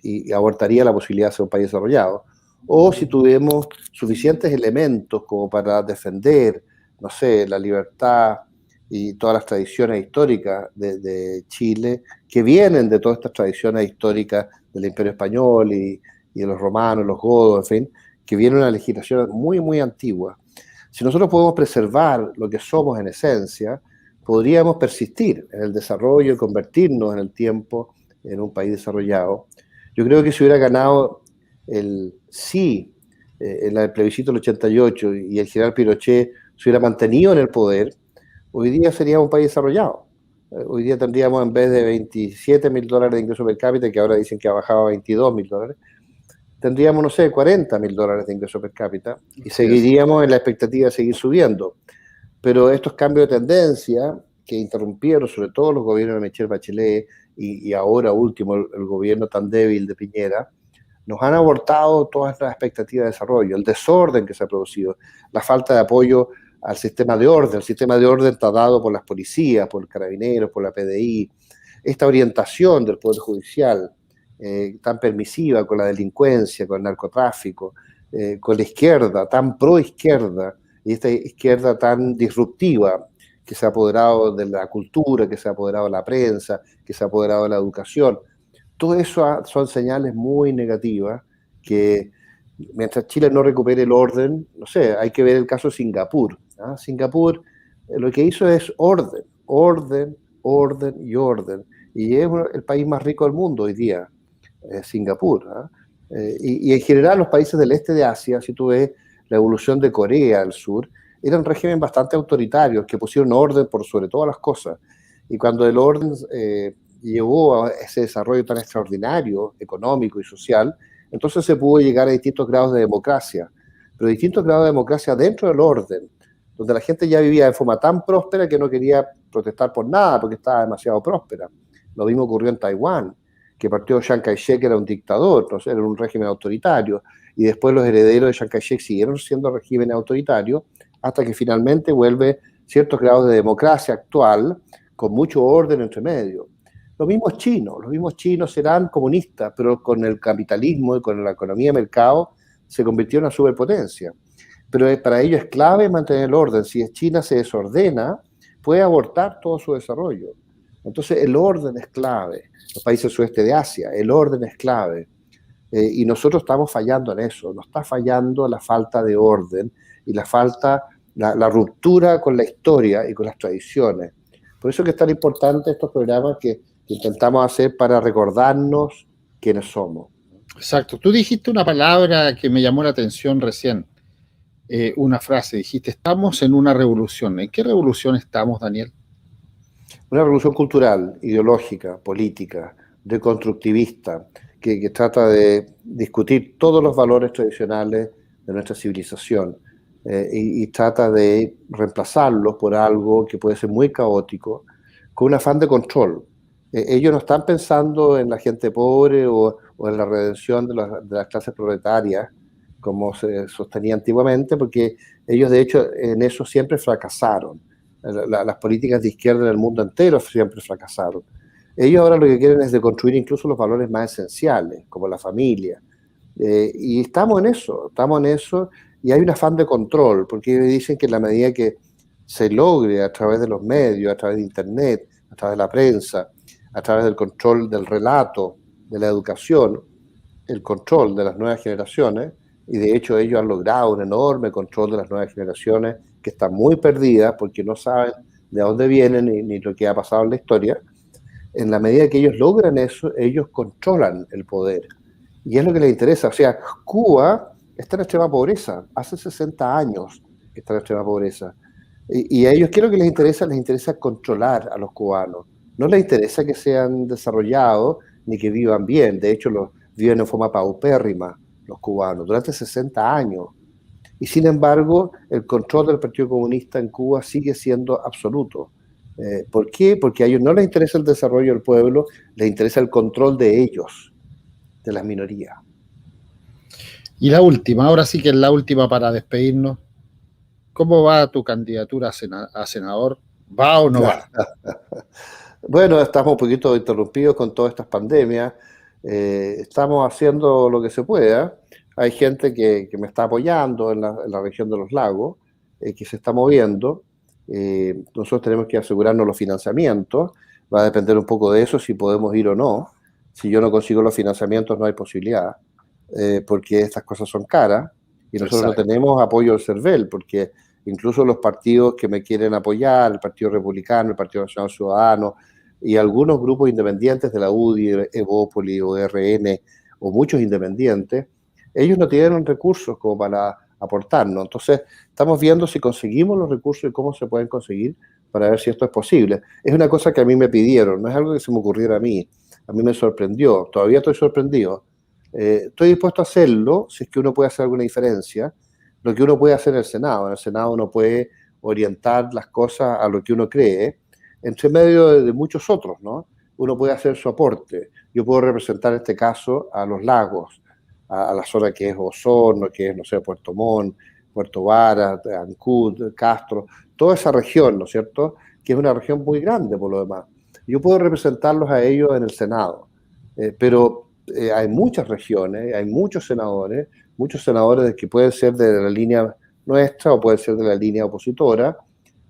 y abortaría la posibilidad de ser un país desarrollado. O si tuviéramos suficientes elementos como para defender, no sé, la libertad y todas las tradiciones históricas de Chile, que vienen de todas estas tradiciones históricas del Imperio Español y de los romanos, los godos, en fin, que viene una legislación muy, muy antigua. Si nosotros podemos preservar lo que somos en esencia, podríamos persistir en el desarrollo y convertirnos en el tiempo en un país desarrollado. Yo creo que si hubiera ganado el sí en el plebiscito del 88 y el general Pinochet se hubiera mantenido en el poder, hoy día seríamos un país desarrollado. Hoy día tendríamos, en vez de $27.000 de ingreso per cápita, que ahora dicen que ha bajado a $22.000, tendríamos, no sé, $40.000 de ingreso per cápita y seguiríamos en la expectativa de seguir subiendo. Pero estos cambios de tendencia que interrumpieron sobre todo los gobiernos de Michelle Bachelet y ahora último el gobierno tan débil de Piñera, nos han abortado todas las expectativas de desarrollo, el desorden que se ha producido, la falta de apoyo al sistema de orden. El sistema de orden está dado por las policías, por los carabineros, por la PDI. Esta orientación del Poder Judicial tan permisiva con la delincuencia, con el narcotráfico, con la izquierda, tan pro izquierda, y esta izquierda tan disruptiva que se ha apoderado de la cultura, que se ha apoderado de la prensa, que se ha apoderado de la educación. Todo eso son señales muy negativas que mientras Chile no recupere el orden, no sé, hay que ver el caso de Singapur. ¿Ah? Singapur lo que hizo es orden. Y es el país más rico del mundo hoy día, Singapur. ¿Ah? Y en general los países del este de Asia, si tú ves la evolución de Corea del Sur, eran régimen bastante autoritarios que pusieron orden por sobre todas las cosas. Y cuando el orden llevó a ese desarrollo tan extraordinario, económico y social, entonces se pudo llegar a distintos grados de democracia, pero distintos grados de democracia dentro del orden, donde la gente ya vivía de forma tan próspera que no quería protestar por nada porque estaba demasiado próspera. Lo mismo ocurrió en Taiwán, que partió Chiang Kai-shek, era un dictador, entonces era un régimen autoritario, y después los herederos de Chiang Kai-shek siguieron siendo regímenes autoritarios hasta que finalmente vuelve ciertos grados de democracia actual con mucho orden entre medio. Los mismos chinos serán comunistas, pero con el capitalismo y con la economía de mercado se convirtió en una superpotencia. Pero para ello es clave mantener el orden. Si China se desordena, puede abortar todo su desarrollo. Entonces el orden es clave. Los países del sudeste de Asia, el orden es clave. Y nosotros estamos fallando en eso. Nos está fallando la falta de orden y la ruptura con la historia y con las tradiciones. Por eso es que es tan importante estos programas que intentamos hacer para recordarnos quiénes somos. Exacto. Tú dijiste una palabra que me llamó la atención recién, una frase, dijiste, estamos en una revolución. ¿En qué revolución estamos, Daniel? Una revolución cultural, ideológica, política, deconstructivista, que trata de discutir todos los valores tradicionales de nuestra civilización y trata de reemplazarlos por algo que puede ser muy caótico, con un afán de control. Ellos no están pensando en la gente pobre o en la redención de las clases proletarias, como se sostenía antiguamente, porque ellos de hecho en eso siempre fracasaron. Las políticas de izquierda en el mundo entero siempre fracasaron. Ellos ahora lo que quieren es deconstruir incluso los valores más esenciales, como la familia. Y estamos en eso, y hay un afán de control, porque ellos dicen que en la medida que se logre a través de los medios, a través de Internet, a través de la prensa, a través del control del relato, de la educación, el control de las nuevas generaciones, y de hecho ellos han logrado un enorme control de las nuevas generaciones que están muy perdidas porque no saben de dónde vienen ni lo que ha pasado en la historia. En la medida que ellos logran eso, ellos controlan el poder. Y es lo que les interesa. O sea, Cuba está en extrema pobreza. Hace 60 años que está en extrema pobreza. Y a ellos, ¿qué es lo que les interesa? Les interesa controlar a los cubanos. No les interesa que sean desarrollados ni que vivan bien. De hecho, viven en forma paupérrima los cubanos durante 60 años. Y sin embargo, el control del Partido Comunista en Cuba sigue siendo absoluto. ¿Por qué? Porque a ellos no les interesa el desarrollo del pueblo, les interesa el control de ellos, de las minorías. Y la última, ahora sí que es la última para despedirnos. ¿Cómo va tu candidatura a senador? ¿Va o no va? Bueno, estamos un poquito interrumpidos con todas estas pandemias. Estamos haciendo lo que se pueda. Hay gente que me está apoyando en la región de los lagos, que se está moviendo. Nosotros tenemos que asegurarnos los financiamientos. Va a depender un poco de eso, si podemos ir o no. Si yo no consigo los financiamientos, no hay posibilidad, porque estas cosas son caras. Y nosotros no tenemos apoyo del CERVEL, porque incluso los partidos que me quieren apoyar, el Partido Republicano, el Partido Nacional Ciudadano y algunos grupos independientes de la UDI, Evópoli o RN, o muchos independientes, ellos no tienen recursos como para aportarnos. Entonces, estamos viendo si conseguimos los recursos y cómo se pueden conseguir para ver si esto es posible. Es una cosa que a mí me pidieron, no es algo que se me ocurriera a mí me sorprendió, todavía estoy sorprendido. Estoy dispuesto a hacerlo si es que uno puede hacer alguna diferencia, lo que uno puede hacer en el Senado uno puede orientar las cosas a lo que uno cree, entre medio de muchos otros, ¿no? Uno puede hacer su aporte. Yo puedo representar en este caso a los lagos, a la zona que es Osorno, que es, no sé, Puerto Montt, Puerto Varas, Ancud, Castro, toda esa región, ¿no es cierto?, que es una región muy grande por lo demás. Yo puedo representarlos a ellos en el Senado, pero hay muchas regiones, hay muchos senadores que pueden ser de la línea nuestra o pueden ser de la línea opositora,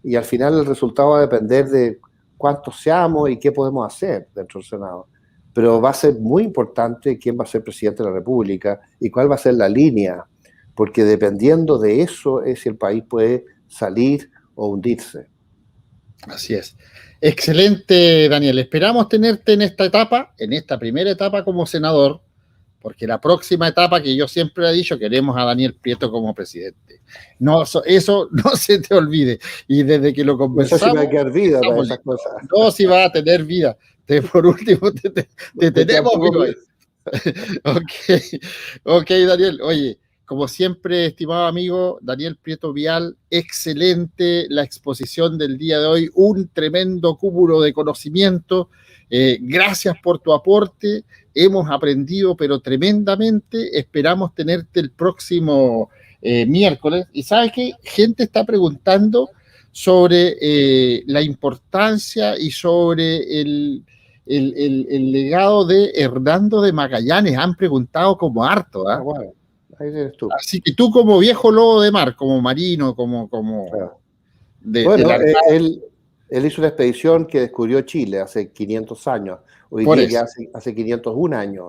y al final el resultado va a depender de cuántos seamos y qué podemos hacer dentro del Senado. Pero va a ser muy importante quién va a ser presidente de la República y cuál va a ser la línea, porque dependiendo de eso es si el país puede salir o hundirse. Así es. Excelente, Daniel. Esperamos tenerte en esta etapa, en esta primera etapa como senador, porque la próxima etapa, que yo siempre he dicho, queremos a Daniel Prieto como presidente. No, eso no se te olvide. Y desde que lo conversamos... No sé si va a quedar vida para esas cosas. No, si va a tener vida. Por último, te tenemos vivo. Ok, Daniel. Oye, como siempre, estimado amigo, Daniel Prieto Vial, excelente la exposición del día de hoy, un tremendo cúmulo de conocimiento. Gracias por tu aporte, hemos aprendido pero tremendamente, esperamos tenerte el próximo miércoles. Y ¿sabes qué? Gente está preguntando sobre la importancia y sobre el legado de Hernando de Magallanes. Han preguntado como harto, ¿eh? Bueno, ahí eres tú. Así que tú como viejo lobo de mar, como marino, como claro. Bueno, él hizo una expedición que descubrió Chile hace 500 años, hoy día ya hace 501 años.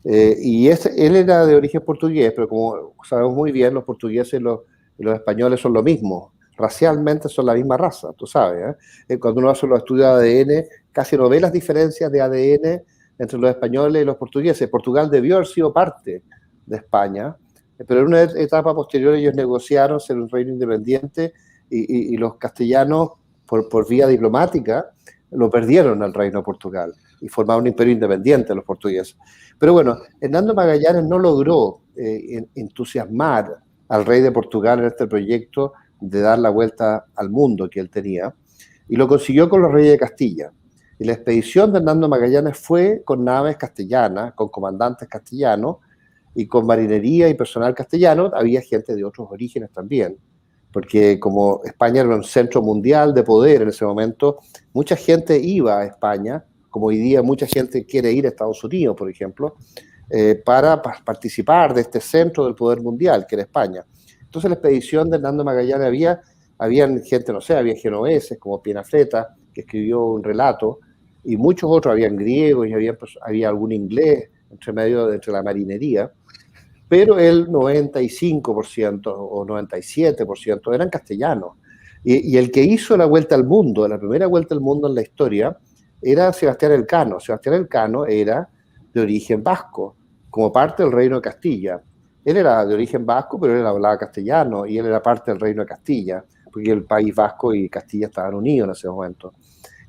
Y él era de origen portugués, pero como sabemos muy bien, los portugueses y los españoles son lo mismo, racialmente son la misma raza, tú sabes. Cuando uno hace los estudios de ADN, casi no ve las diferencias de ADN entre los españoles y los portugueses. Portugal debió haber sido parte de España, pero en una etapa posterior ellos negociaron ser un reino independiente y los castellanos, por vía diplomática, lo perdieron al reino de Portugal. y formaron un imperio independiente los portugueses. Pero bueno, Hernando Magallanes no logró entusiasmar al rey de Portugal en este proyecto de dar la vuelta al mundo que él tenía, y lo consiguió con los reyes de Castilla. Y la expedición de Hernando Magallanes fue con naves castellanas, con comandantes castellanos y con marinería y personal castellano. Había gente de otros orígenes también, porque como España era un centro mundial de poder en ese momento, mucha gente iba a España, como hoy día mucha gente quiere ir a Estados Unidos, por ejemplo, para participar de este centro del poder mundial, que era España. Entonces la expedición de Hernando Magallanes habían gente, no sé, había genoveses como Piedrafita, que escribió un relato, y muchos otros, habían griegos y había algún inglés entre la marinería, pero el 95% o 97% eran castellanos. Y el que hizo la vuelta al mundo, la primera vuelta al mundo en la historia, era Sebastián Elcano. Sebastián Elcano era de origen vasco, como parte del Reino de Castilla. Él era de origen vasco, pero él hablaba castellano, y él era parte del Reino de Castilla, porque el País Vasco y Castilla estaban unidos en ese momento.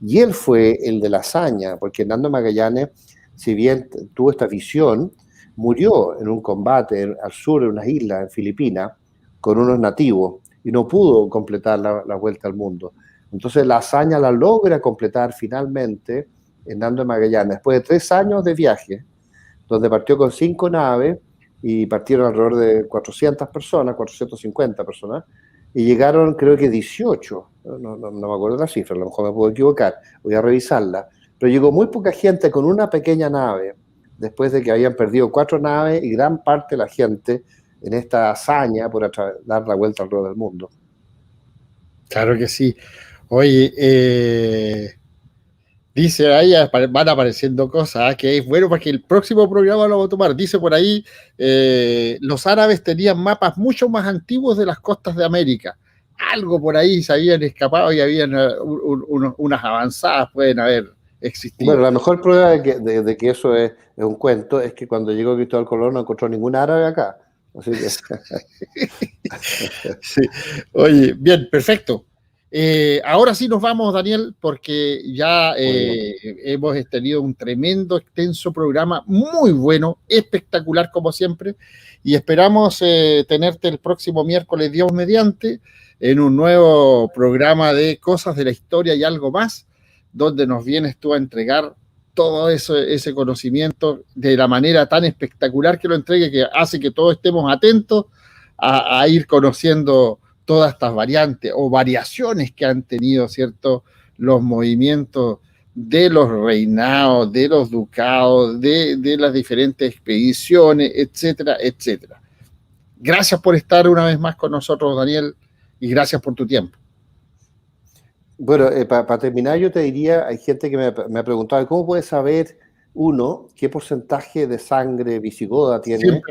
Y él fue el de la hazaña, porque Hernando Magallanes, si bien tuvo esta visión, murió en un combate al sur, en unas islas, en Filipinas, con unos nativos, y no pudo completar la vuelta al mundo. Entonces la hazaña la logra completar finalmente Hernando Magallanes, después de 3 años de viaje, donde partió con 5 naves, y partieron alrededor de 400 personas, 450 personas, y llegaron creo que 18, no me acuerdo la cifra, a lo mejor me puedo equivocar, voy a revisarla, pero llegó muy poca gente con una pequeña nave, después de que habían perdido 4 naves y gran parte de la gente en esta hazaña por dar la vuelta alrededor del mundo. Claro que sí. Oye, dice ahí, van apareciendo cosas, que es bueno porque el próximo programa lo vamos a tomar. Dice por ahí, los árabes tenían mapas mucho más antiguos de las costas de América. Algo por ahí se habían escapado y habían unas avanzadas pueden haber existido. Bueno, la mejor prueba de que eso es un cuento es que cuando llegó Cristóbal Colón no encontró ningún árabe acá. Así que... Sí. Oye, bien, perfecto. Ahora sí nos vamos, Daniel, porque ya hemos tenido un tremendo, extenso programa, muy bueno, espectacular como siempre, y esperamos tenerte el próximo miércoles, Dios mediante, en un nuevo programa de Cosas de la Historia y algo más, donde nos vienes tú a entregar todo ese conocimiento de la manera tan espectacular que lo entregue, que hace que todos estemos atentos a ir conociendo todas estas variantes o variaciones que han tenido, ¿cierto?, los movimientos de los reinados, de los ducados, de las diferentes expediciones, etcétera, etcétera. Gracias por estar una vez más con nosotros, Daniel, y gracias por tu tiempo. Bueno, para terminar, yo te diría, hay gente que me ha preguntado, ¿cómo puede saber uno qué porcentaje de sangre visigoda tiene,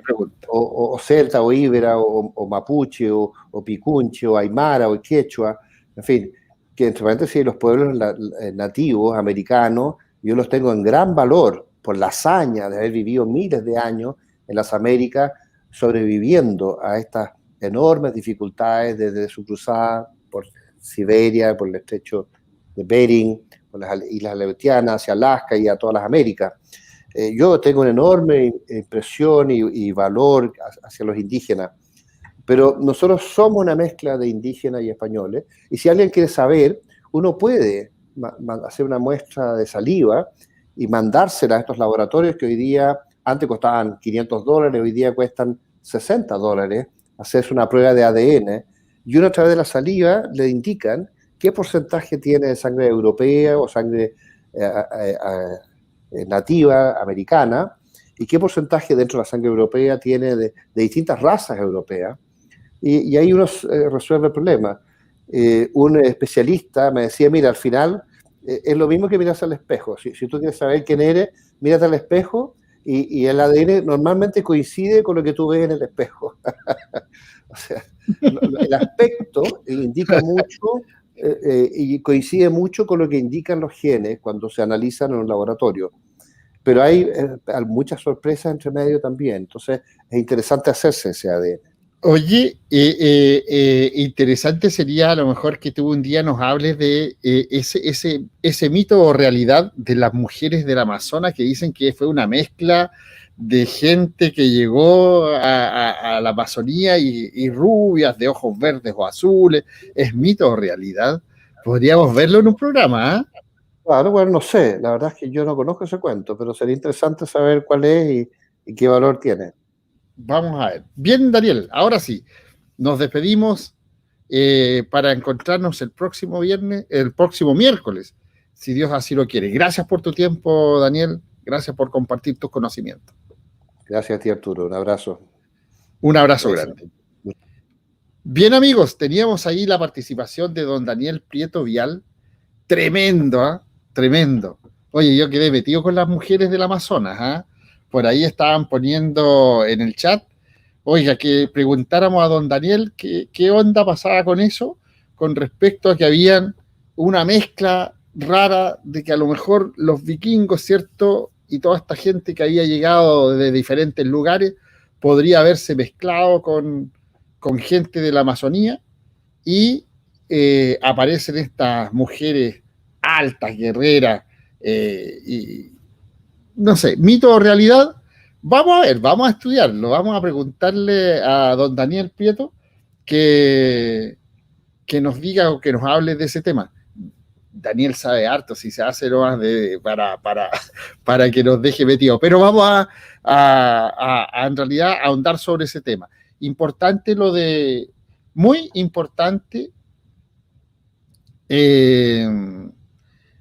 o celta, o íbera, o mapuche, o picunche, o aymara, o quechua? En fin, que entre paréntesis los pueblos nativos americanos, yo los tengo en gran valor por la hazaña de haber vivido miles de años en las Américas, sobreviviendo a estas enormes dificultades desde su cruzada por Siberia, por el estrecho de Bering, por las islas Aleutianas, hacia Alaska y a todas las Américas. Yo tengo una enorme impresión y valor hacia los indígenas, pero nosotros somos una mezcla de indígenas y españoles, y si alguien quiere saber, uno puede hacer una muestra de saliva y mandársela a estos laboratorios que hoy día, antes costaban $500, hoy día cuestan $60, hacerse una prueba de ADN, y uno a través de la saliva le indican qué porcentaje tiene de sangre europea o sangre nativa americana, y qué porcentaje dentro de la sangre europea tiene de distintas razas europeas, y ahí uno resuelve el problema. Un especialista me decía, mira, al final es lo mismo que mirarse al espejo. Si tú quieres saber quién eres, mírate al espejo, y el ADN normalmente coincide con lo que tú ves en el espejo. O sea, el aspecto indica mucho y coincide mucho con lo que indican los genes cuando se analizan en un laboratorio. Pero hay muchas sorpresas entre medio también. Entonces, es interesante hacerse ese ADN. Oye, interesante sería a lo mejor que tú un día nos hables de ese mito o realidad de las mujeres del Amazonas que dicen que fue una mezcla de gente que llegó a la Amazonía y rubias de ojos verdes o azules. ¿Es mito o realidad? Podríamos verlo en un programa, ¿ah? Claro, bueno, no sé, la verdad es que yo no conozco ese cuento, pero sería interesante saber cuál es y qué valor tiene. Vamos a ver. Bien, Daniel, ahora sí, nos despedimos para encontrarnos el próximo viernes, el próximo miércoles, si Dios así lo quiere. Gracias por tu tiempo, Daniel. Gracias por compartir tus conocimientos. Gracias a ti, Arturo. Un abrazo. Un abrazo Gracias. grande. Bien, amigos, teníamos ahí la participación de don Daniel Prieto Vial. Tremendo, ¿ah? Tremendo. Oye, yo quedé metido con las mujeres del Amazonas, ¿ah? Por ahí estaban poniendo en el chat, oiga, que preguntáramos a don Daniel qué onda pasaba con eso, con respecto a que habían una mezcla rara de que a lo mejor los vikingos, ¿cierto? Y toda esta gente que había llegado de diferentes lugares podría haberse mezclado con gente de la Amazonía y aparecen estas mujeres altas, guerreras, y no sé, mito o realidad. Vamos a ver, vamos a estudiarlo, vamos a preguntarle a don Daniel Prieto que nos diga o que nos hable de ese tema. Daniel sabe harto, si se hace nomás para que nos deje metido. Pero vamos en realidad a ahondar sobre ese tema. Importante muy importante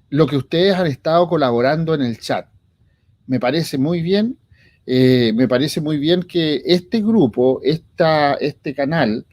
lo que ustedes han estado colaborando en el chat. Me parece muy bien, me parece muy bien que este grupo, este canal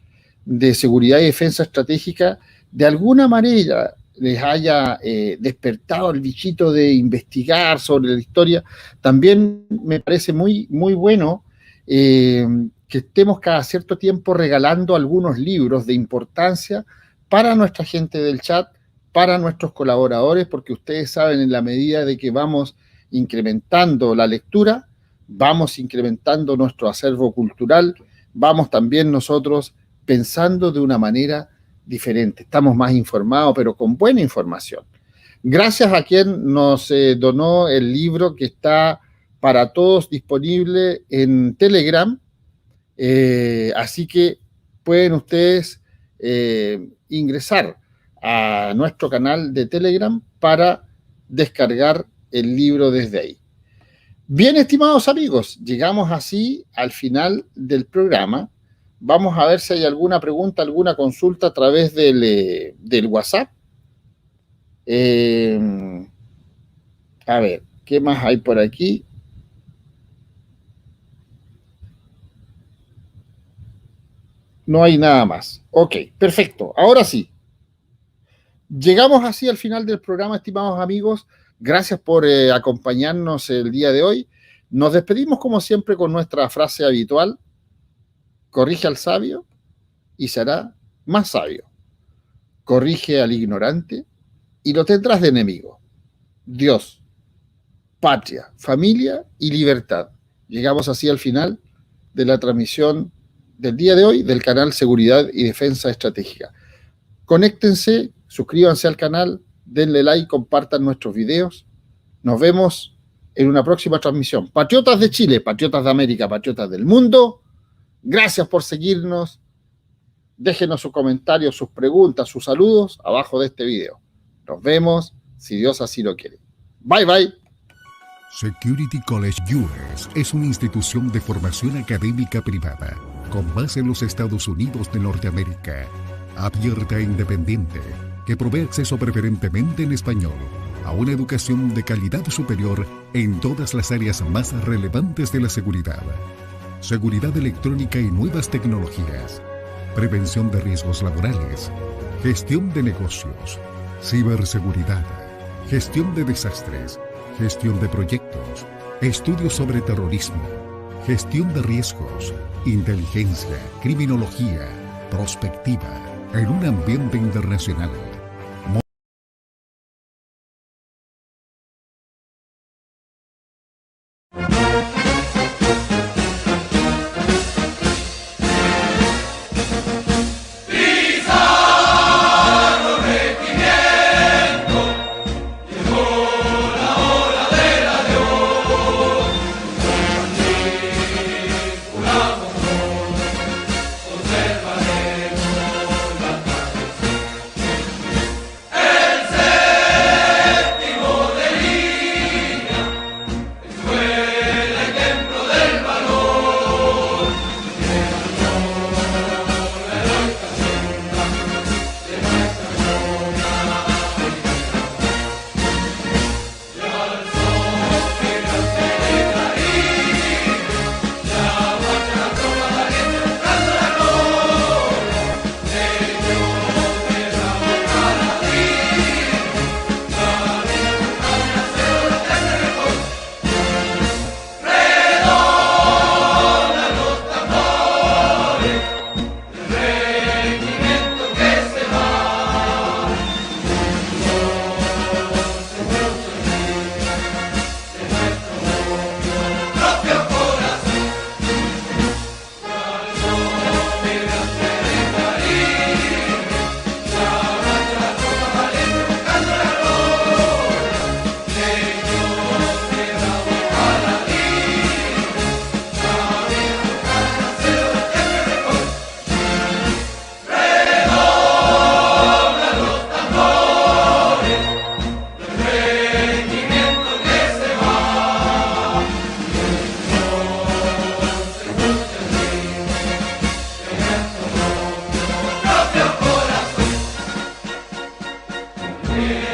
de seguridad y defensa estratégica, de alguna manera les haya despertado el bichito de investigar sobre la historia. También me parece muy, muy bueno que estemos cada cierto tiempo regalando algunos libros de importancia para nuestra gente del chat, para nuestros colaboradores, porque ustedes saben, en la medida de que vamos incrementando la lectura, vamos incrementando nuestro acervo cultural, vamos también nosotros pensando de una manera diferente. Estamos más informados, pero con buena información. Gracias a quien nos donó el libro que está para todos disponible en Telegram. Así que pueden ustedes ingresar a nuestro canal de Telegram para descargar el libro desde ahí. Bien, estimados amigos, llegamos así al final del programa. Vamos a ver si hay alguna pregunta, alguna consulta a través del WhatsApp. A ver, ¿qué más hay por aquí? No hay nada más. Ok, perfecto. Ahora sí. Llegamos así al final del programa, estimados amigos. Gracias por acompañarnos el día de hoy. Nos despedimos como siempre con nuestra frase habitual. Corrige al sabio y será más sabio. Corrige al ignorante y lo tendrás de enemigo. Dios, patria, familia y libertad. Llegamos así al final de la transmisión del día de hoy del canal Seguridad y Defensa Estratégica. Conéctense, suscríbanse al canal, denle like, compartan nuestros videos. Nos vemos en una próxima transmisión. Patriotas de Chile, patriotas de América, patriotas del mundo, gracias por seguirnos. Déjenos sus comentarios, sus preguntas, sus saludos abajo de este video. Nos vemos si Dios así lo quiere. Bye, bye. Security College US es una institución de formación académica privada con base en los Estados Unidos de Norteamérica, abierta e independiente, que provee acceso preferentemente en español a una educación de calidad superior en todas las áreas más relevantes de la seguridad. Seguridad electrónica y nuevas tecnologías, prevención de riesgos laborales, gestión de negocios, ciberseguridad, gestión de desastres, gestión de proyectos, estudios sobre terrorismo, gestión de riesgos, inteligencia, criminología, prospectiva, en un ambiente internacional. Siempre